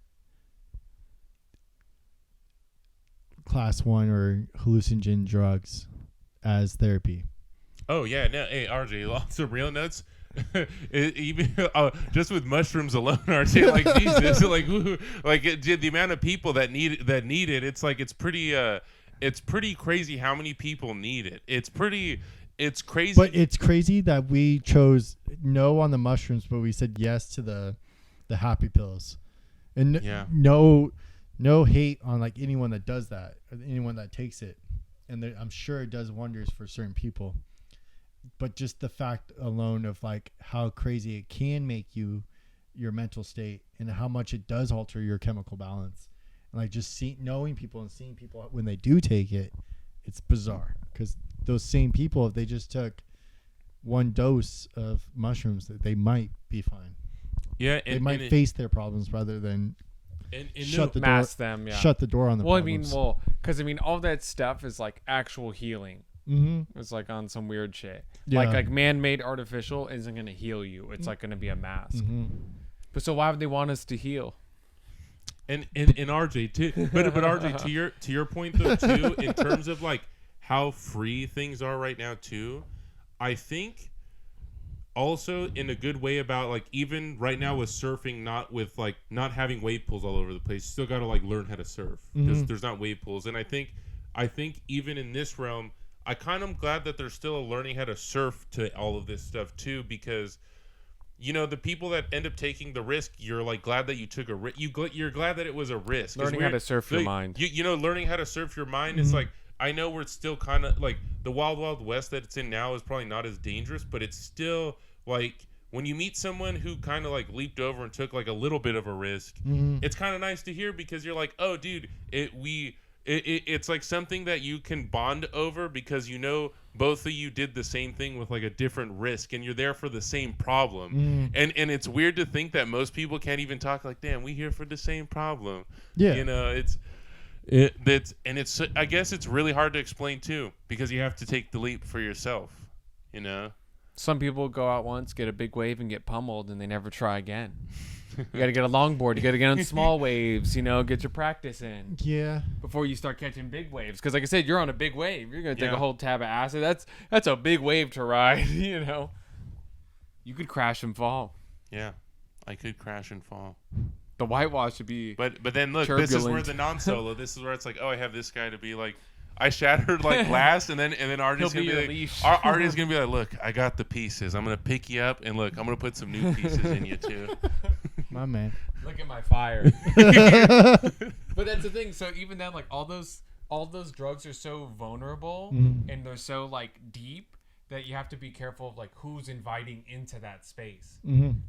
Speaker 1: class 1 or hallucinogen drugs as therapy.
Speaker 3: Oh yeah, no, hey RJ, lots of real notes. Even just with mushrooms alone, RJ, like Jesus, like the amount of people that need it. It's like it's pretty crazy how many people need it. It's crazy.
Speaker 1: But it's crazy that we chose no on the mushrooms, but we said yes to the happy pills, and no hate on like anyone that does that, or anyone that takes it, and I'm sure it does wonders for certain people. But just the fact alone of like how crazy it can make your mental state and how much it does alter your chemical balance. Like just knowing people and seeing people when they do take it, it's bizarre because those same people, if they just took one dose of mushrooms, that they might be fine.
Speaker 3: Yeah,
Speaker 1: they might face their problems rather than shut the
Speaker 2: mask
Speaker 1: door.
Speaker 2: Them, yeah.
Speaker 1: Shut the door on the
Speaker 2: problems.
Speaker 1: Well,
Speaker 2: because all that stuff is like actual healing.
Speaker 1: Mm-hmm.
Speaker 2: It's like on some weird shit.
Speaker 1: Yeah.
Speaker 2: Like man-made artificial isn't gonna heal you. It's like gonna be a mask.
Speaker 1: Mm-hmm.
Speaker 2: But so why would they want us to heal?
Speaker 3: And RJ too, but RJ to your point though too, in terms of like how free things are right now too, I think also in a good way about like even right now with surfing, not having wave pools all over the place, you still got to like learn how to surf because there's not wave pools. And I think even in this realm, I kind of am glad that there's still learning how to surf to all of this stuff too, because you know, the people that end up taking the risk, you're like glad that you took a risk. You're glad that it was a risk.
Speaker 2: Learning how to surf your mind.
Speaker 3: You know, learning how to surf your mind is like, I know we're still kind of like the wild, wild west that it's in now is probably not as dangerous, but it's still like when you meet someone who kind of like leaped over and took like a little bit of a risk, it's kind of nice to hear because you're like, oh, dude, it's like something that you can bond over because you know both of you did the same thing with like a different risk and you're there for the same problem. And it's weird to think that most people can't even talk like, damn, we here for the same problem.
Speaker 1: Yeah.
Speaker 3: You know, I guess it's really hard to explain too because you have to take the leap for yourself, you know?
Speaker 2: Some people go out once, get a big wave and get pummeled and they never try again. You got to get a longboard. You got to get on small waves, you know, get your practice in.
Speaker 1: Yeah.
Speaker 2: Before you start catching big waves. Because like I said, you're on a big wave. You're going to take a whole tab of acid. That's a big wave to ride, you know. You could crash and fall.
Speaker 3: Yeah, I could crash and fall.
Speaker 2: The whitewash should be
Speaker 3: But then look,
Speaker 2: turbulent.
Speaker 3: This is where the non-solo, this is where it's like, oh, I have this guy to be like, I shattered like last, and then Artie's gonna be like, Artie's gonna be like, look, I got the pieces. I'm gonna pick you up, and look, I'm gonna put some new pieces in you too.
Speaker 1: My man.
Speaker 2: Look at my fire. But that's the thing. So even then, like all those drugs are so vulnerable and they're so like deep that you have to be careful of like who's inviting into that space.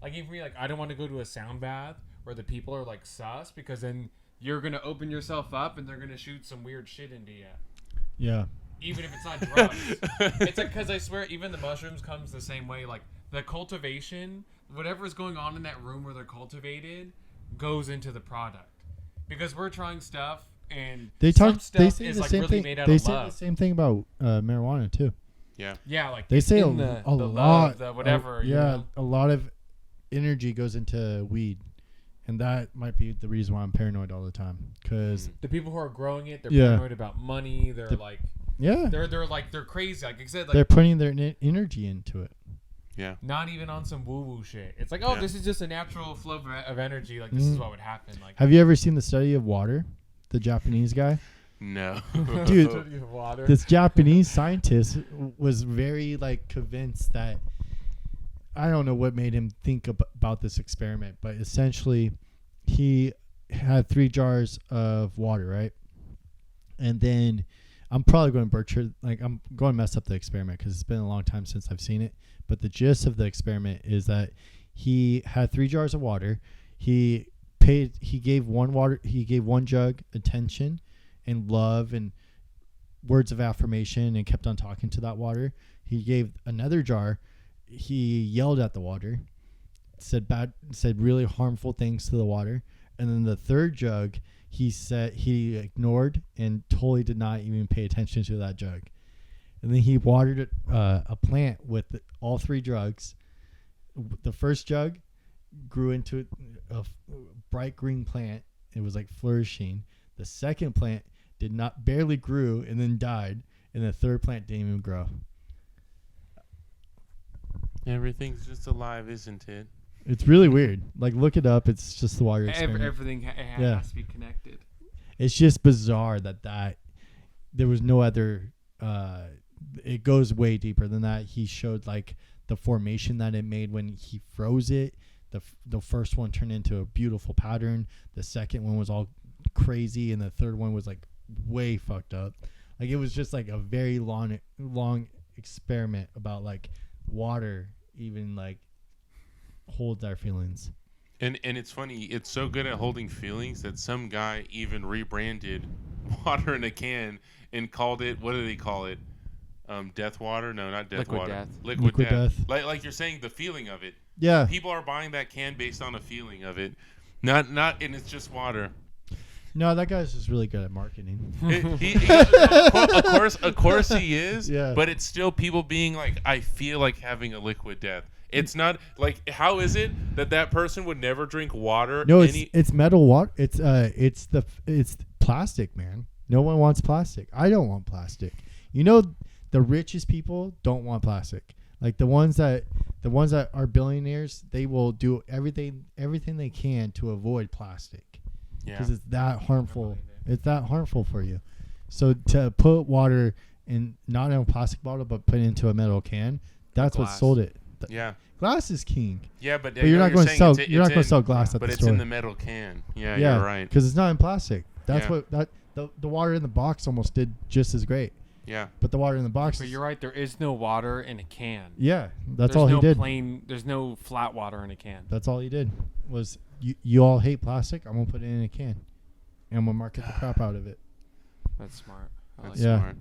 Speaker 2: Like even for me, like I don't want to go to a sound bath where the people are like sus because then you're gonna open yourself up and they're gonna shoot some weird shit into you.
Speaker 1: Yeah.
Speaker 2: Even if it's not drugs. It's like, because I swear, even the mushrooms comes the same way. Like, the cultivation, whatever's going on in that room where they're cultivated, goes into the product. Because we're trying stuff, and
Speaker 1: they
Speaker 2: some
Speaker 1: talk.
Speaker 2: stuff
Speaker 1: They say
Speaker 2: is
Speaker 1: the
Speaker 2: like
Speaker 1: same
Speaker 2: really
Speaker 1: thing.
Speaker 2: made out
Speaker 1: They
Speaker 2: of
Speaker 1: say
Speaker 2: love.
Speaker 1: the same thing about marijuana too.
Speaker 3: Yeah.
Speaker 2: Yeah, like
Speaker 1: they say a
Speaker 2: the
Speaker 1: lot.
Speaker 2: love, the whatever. You know?
Speaker 1: A lot of energy goes into weed. And that might be the reason why I'm paranoid all the time. Because
Speaker 2: the people who are growing it, they're paranoid about money. They're they're crazy. Like I said, like
Speaker 1: they're putting their energy into it.
Speaker 3: Yeah.
Speaker 2: Not even on some woo-woo shit. It's like, this is just a natural flow of energy. Like this is what would happen. Like,
Speaker 1: have you ever seen the study of water? The Japanese guy.
Speaker 3: No.
Speaker 1: Dude, this Japanese scientist was very like convinced that. I don't know what made him think about this experiment, but essentially he had 3 jars of water, right? And then I'm probably going to butcher, like I'm going to mess up the experiment because it's been a long time since I've seen it. But the gist of the experiment is that he had 3 jars of water. He gave one jug attention and love and words of affirmation and kept on talking to that water. He gave another jar. He yelled at the water, said really harmful things to the water. And then the third jug, he said he ignored and totally did not even pay attention to that jug. And then he watered a plant with all 3 drugs. The first jug grew into a bright green plant. It was like flourishing. The second plant barely grew and then died. And the third plant didn't even grow.
Speaker 3: Everything's just alive, isn't it?
Speaker 1: It's really weird. Like, look it up. It's just the water experiment.
Speaker 2: Everything has to be connected.
Speaker 1: It's just bizarre that there was no other. It goes way deeper than that. He showed like the formation that it made when he froze it. The first one turned into a beautiful pattern. The second one was all crazy, and the third one was like way fucked up. Like it was just like a very long experiment about like water even like holds our feelings.
Speaker 3: And it's funny. It's so good at holding feelings that some guy even rebranded water in a can and called it. What do they call it? Death water? No, not death
Speaker 2: Liquid
Speaker 3: water.
Speaker 2: death.
Speaker 3: Liquid death.
Speaker 1: death.
Speaker 3: Like you're saying, the feeling of it.
Speaker 1: Yeah.
Speaker 3: People are buying that can based on a feeling of it, not, and it's just water.
Speaker 1: No, that guy's just really good at marketing.
Speaker 3: Of course he is.
Speaker 1: Yeah.
Speaker 3: But it's still people being like, I feel like having a liquid death. It's not like, how is it that person would never drink water?
Speaker 1: No, it's metal water. It's plastic, man. No one wants plastic. I don't want plastic. You know, the richest people don't want plastic. Like the ones that are billionaires, they will do everything they can to avoid plastic. Because it's that harmful. It's that harmful for you. So to put water in not in a plastic bottle but put it into a metal can, that's what sold it.
Speaker 3: Yeah.
Speaker 1: Glass is king.
Speaker 3: Yeah, but
Speaker 1: you're not going to sell. You're not going to sell glass at the store.
Speaker 3: But it's in the metal can. Yeah, you're right.
Speaker 1: Because it's not in plastic. That's what the water in the box almost did just as great.
Speaker 3: Yeah.
Speaker 1: But the water in the box.
Speaker 2: But you're right. There is no water in a can.
Speaker 1: Yeah, that's all he did.
Speaker 2: There's no flat water in a can.
Speaker 1: That's all he did. Was you all hate plastic? I'm gonna put it in a can, and I'm gonna market the crap out of it.
Speaker 2: That's smart.
Speaker 3: That's smart.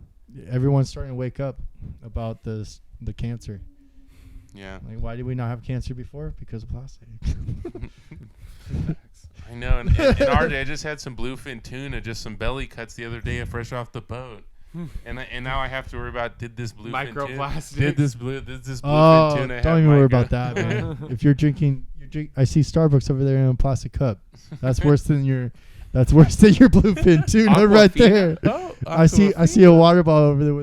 Speaker 1: Everyone's starting to wake up about the cancer.
Speaker 3: Yeah.
Speaker 1: Like, why did we not have cancer before? Because of plastic.
Speaker 3: I know. And RJ, I just had some bluefin tuna, just some belly cuts the other day, fresh off the boat. And now I have to worry about did this bluefin
Speaker 2: microplastics.
Speaker 3: Did this bluefin tuna?
Speaker 1: Don't even worry about that, man. If you're drinking, I see Starbucks over there in a plastic cup. That's worse than your bluefin tuna right there.
Speaker 3: Oh,
Speaker 1: I see a water bottle over there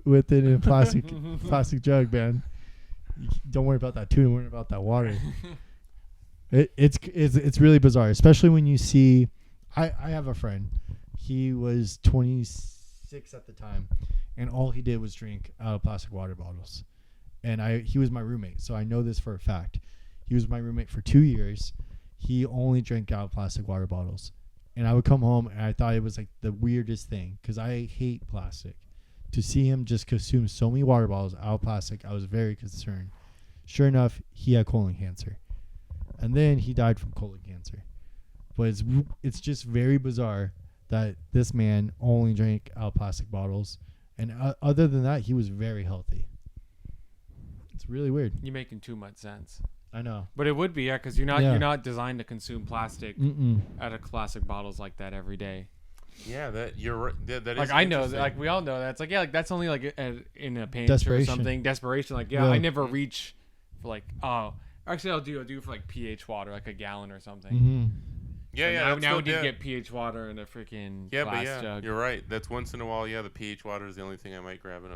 Speaker 1: with it in a plastic jug, man. Don't worry about that tuna. Worry about that water. It's really bizarre, especially when you see. I have a friend. He was 26 at the time, and all he did was drink out of plastic water bottles. And he was my roommate, so I know this for a fact. He was my roommate for 2 years. He only drank out of plastic water bottles. And I would come home, and I thought it was like the weirdest thing because I hate plastic. To see him just consume so many water bottles out of plastic, I was very concerned. Sure enough, he had colon cancer. And then he died from colon cancer. But it's just very bizarre that this man only drank out of plastic bottles. And other than that, he was very healthy. It's really weird.
Speaker 2: You're making too much sense.
Speaker 1: I know.
Speaker 2: But it would be, because you're not designed to consume plastic out of plastic bottles like that every day.
Speaker 3: Yeah, that you're right. That is
Speaker 2: like I know, like we all know that. It's like that's only like in a pinch or something. Desperation. Like I never reach for like actually I'll do for like pH water, like a gallon or something.
Speaker 1: Mm-hmm.
Speaker 3: Yeah,
Speaker 2: now we need to get pH water in a freaking glass jug.
Speaker 3: You're right. That's once in a while. Yeah, the pH water is the only thing I might grab in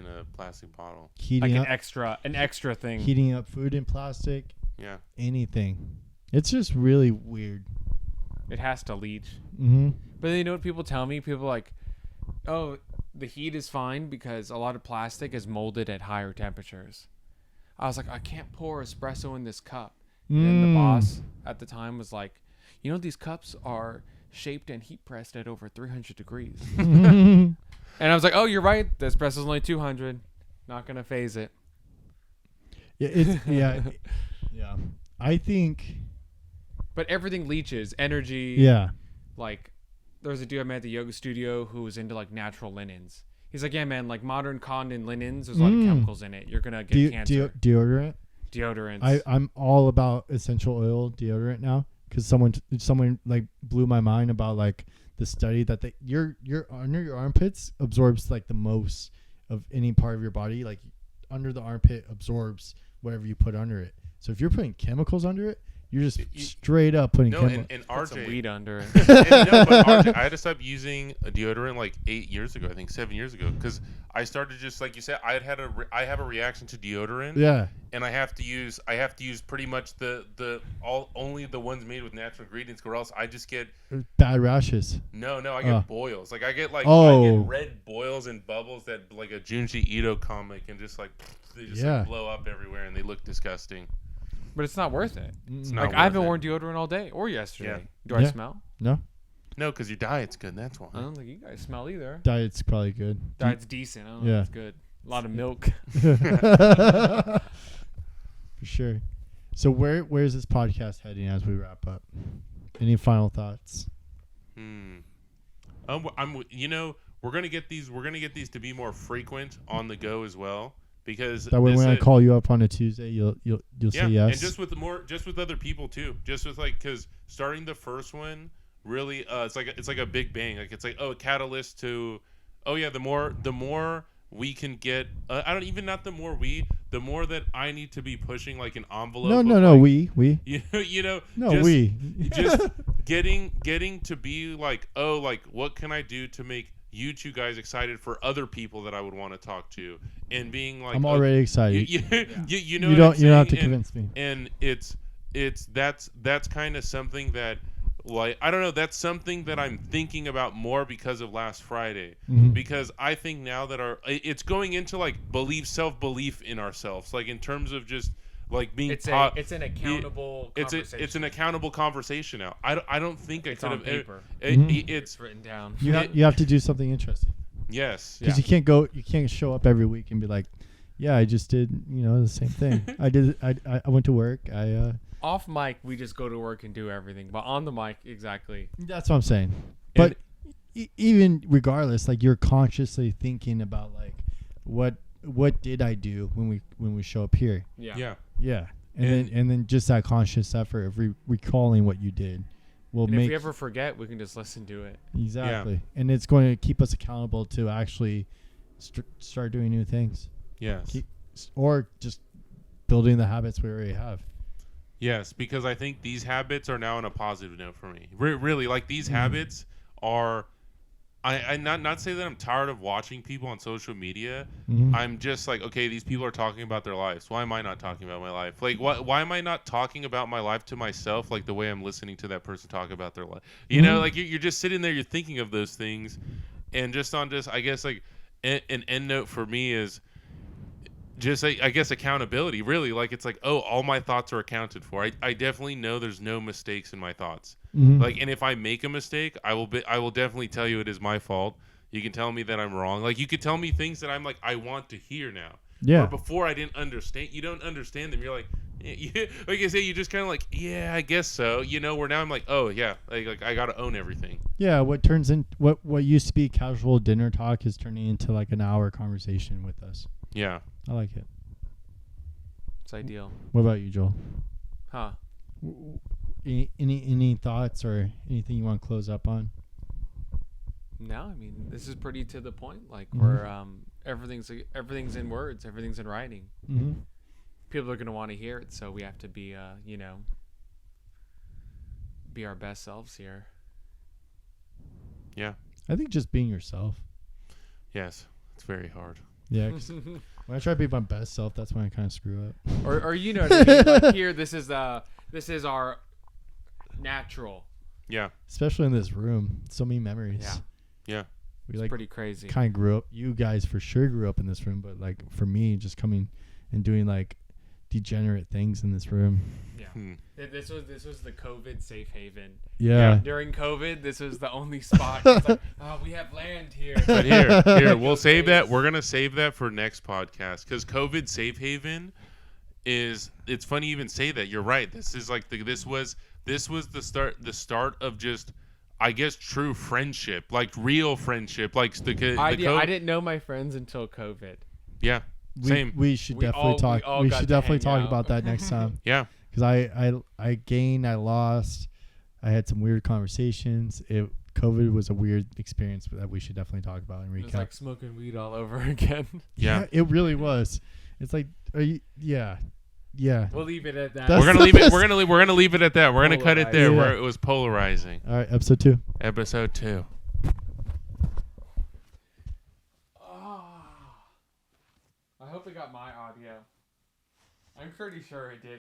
Speaker 3: a plastic bottle.
Speaker 2: Like an extra thing.
Speaker 1: Heating up food in plastic.
Speaker 3: Yeah.
Speaker 1: Anything. It's just really weird.
Speaker 2: It has to leach.
Speaker 1: Mm-hmm.
Speaker 2: But you know what people tell me? People are like, oh, the heat is fine because a lot of plastic is molded at higher temperatures. I was like, I can't pour espresso in this cup. And the boss at the time was like, you know, these cups are shaped and heat pressed at over 300 degrees. And I was like, oh, you're right. The espresso's only 200. Not going to phase it.
Speaker 1: Yeah, yeah. I think.
Speaker 2: But everything leaches. Energy.
Speaker 1: Yeah.
Speaker 2: Like, there was a dude I met at the yoga studio who was into, like, natural linens. He's like, yeah, man, like, modern cotton linens, there's a lot of chemicals in it. You're going to get cancer.
Speaker 1: Deodorant?
Speaker 2: Deodorants.
Speaker 1: I'm all about essential oil deodorant now. Because someone like blew my mind about like the study that your under your armpits absorbs like the most of any part of your body. Like under the armpit absorbs whatever you put under it. So if you're putting chemicals under it, you're just straight up putting chemicals.
Speaker 3: And
Speaker 2: Put
Speaker 3: RJ,
Speaker 2: some weed under it.
Speaker 3: But RJ, I had to stop using a deodorant like 8 years ago. I think 7 years ago, because I started just like you said. I have a reaction to deodorant.
Speaker 1: Yeah.
Speaker 3: And I have to use pretty much only the ones made with natural ingredients, or else I just get
Speaker 1: bad rashes.
Speaker 3: No, I get boils. Like I get like red boils and bubbles that like a Junji Ito comic, and just like they just like blow up everywhere and they look disgusting.
Speaker 2: But it's not worth it.
Speaker 3: It's
Speaker 2: like I haven't worn deodorant all day or yesterday.
Speaker 3: Yeah.
Speaker 2: Do I smell?
Speaker 1: No,
Speaker 3: because your diet's good. That's why.
Speaker 2: I don't think you guys smell either.
Speaker 1: Diet's probably good.
Speaker 2: Diet's decent. I don't know if it's good. A lot of milk.
Speaker 1: For sure. So where's this podcast heading as we wrap up? Any final thoughts?
Speaker 3: We're gonna get these to be more frequent on the go as well, because
Speaker 1: That way when I call you up on a Tuesday, you'll say yes.
Speaker 3: And just with other people too, just with because starting the first one really it's like a big bang, like it's like a catalyst to the more we can get the more that I need to be pushing like an envelope.
Speaker 1: No, we
Speaker 3: just getting to be like, what can I do to make you two guys excited for other people that I would want to talk to, and being like,
Speaker 1: I'm already excited.
Speaker 3: You
Speaker 1: you don't have to convince me.
Speaker 3: And that's kind of something that, like, I don't know, that's something that I'm thinking about more because of last Friday, because I think now that it's going into like self-belief in ourselves, like in terms of just like being
Speaker 2: it's an accountable conversation.
Speaker 3: It's an accountable conversation now. I don't think I could have
Speaker 2: paper.
Speaker 3: It's
Speaker 2: written down.
Speaker 1: You have to do something interesting.
Speaker 3: Yes,
Speaker 1: because you can't show up every week and be like, yeah, I just did the same thing. I went to work.
Speaker 2: Off mic, we just go to work and do everything, but on the mic, exactly.
Speaker 1: That's what I'm saying. But even regardless, like, you're consciously thinking about like what did I do when we show up here?
Speaker 3: Yeah.
Speaker 1: And then just that conscious effort of recalling what you did will
Speaker 2: and
Speaker 1: make.
Speaker 2: If we ever forget, we can just listen to it.
Speaker 1: Exactly,
Speaker 3: Yeah.
Speaker 1: and it's going to keep us accountable to actually start doing new things.
Speaker 3: Yes.
Speaker 1: Or just building the habits we already have.
Speaker 3: Yes, because I think these habits are now on a positive note for me. Really, like, these habits are. I not say that I'm tired of watching people on social media. I'm just like, okay, these people are talking about their lives. Why am I not talking about my life? Like, why am I not talking about my life to myself like the way I'm listening to that person talk about their life? You know, like, you're just sitting there, you're thinking of those things, and I guess, like, an end note for me is just, I guess, accountability. Really, like, it's like, all my thoughts are accounted for. I definitely know there's no mistakes in my thoughts. Like, and if I make a mistake, I will definitely tell you it is my fault. You can tell me that I'm wrong. Like, you could tell me things that I'm like, I want to hear now.
Speaker 1: Yeah.
Speaker 3: Or before I didn't understand. You don't understand them. You're like, like I say, you just kind of like, yeah, I guess so. Where now I'm like, oh yeah, like I gotta own everything.
Speaker 1: Yeah. What used to be casual dinner talk is turning into like an hour conversation with us.
Speaker 3: Yeah.
Speaker 1: I like it.
Speaker 2: It's ideal.
Speaker 1: What about you, Joel?
Speaker 2: Huh?
Speaker 1: Any thoughts or anything you want to close up on?
Speaker 2: No, I mean, this is pretty to the point. Like, we're everything's in words, everything's in writing. People are gonna want to hear it, so we have to be be our best selves here.
Speaker 3: Yeah.
Speaker 1: I think just being yourself.
Speaker 3: Yes, it's very hard.
Speaker 1: Yeah. When I try to be my best self, that's when I kind of screw up.
Speaker 2: Or you know what I mean? Like, here, this is our natural.
Speaker 3: Yeah.
Speaker 1: Especially in this room, so many memories.
Speaker 3: Yeah.
Speaker 1: We
Speaker 2: It's pretty crazy.
Speaker 1: kind of grew up. You guys for sure grew up in this room, but like for me, just coming and doing like degenerate things in this room.
Speaker 2: Yeah. This was the COVID safe haven.
Speaker 1: Yeah.
Speaker 2: During COVID, this was the only spot. It's like, oh, we have land here.
Speaker 3: But here, we'll save that. We're gonna save that for next podcast, because COVID safe haven is. It's funny you even say that. You're right. This is like this was the start of just, I guess, true friendship, like real friendship, like
Speaker 2: I didn't know my friends until COVID.
Speaker 3: Yeah. Same.
Speaker 1: We should definitely talk. We should definitely talk about that next time.
Speaker 3: Yeah.
Speaker 1: Because I gained, I lost, I had some weird conversations. COVID was a weird experience that we should definitely talk about and recap.
Speaker 2: It's like smoking weed all over again.
Speaker 3: Yeah.
Speaker 1: It really was. It's like, yeah.
Speaker 2: We'll leave it at that.
Speaker 3: We're gonna leave it. We're gonna leave it at that. We're gonna cut it there,
Speaker 1: Yeah.
Speaker 3: where it was polarizing.
Speaker 1: All right, episode 2.
Speaker 3: Episode 2.
Speaker 2: I hope it got my audio. I'm pretty sure it did.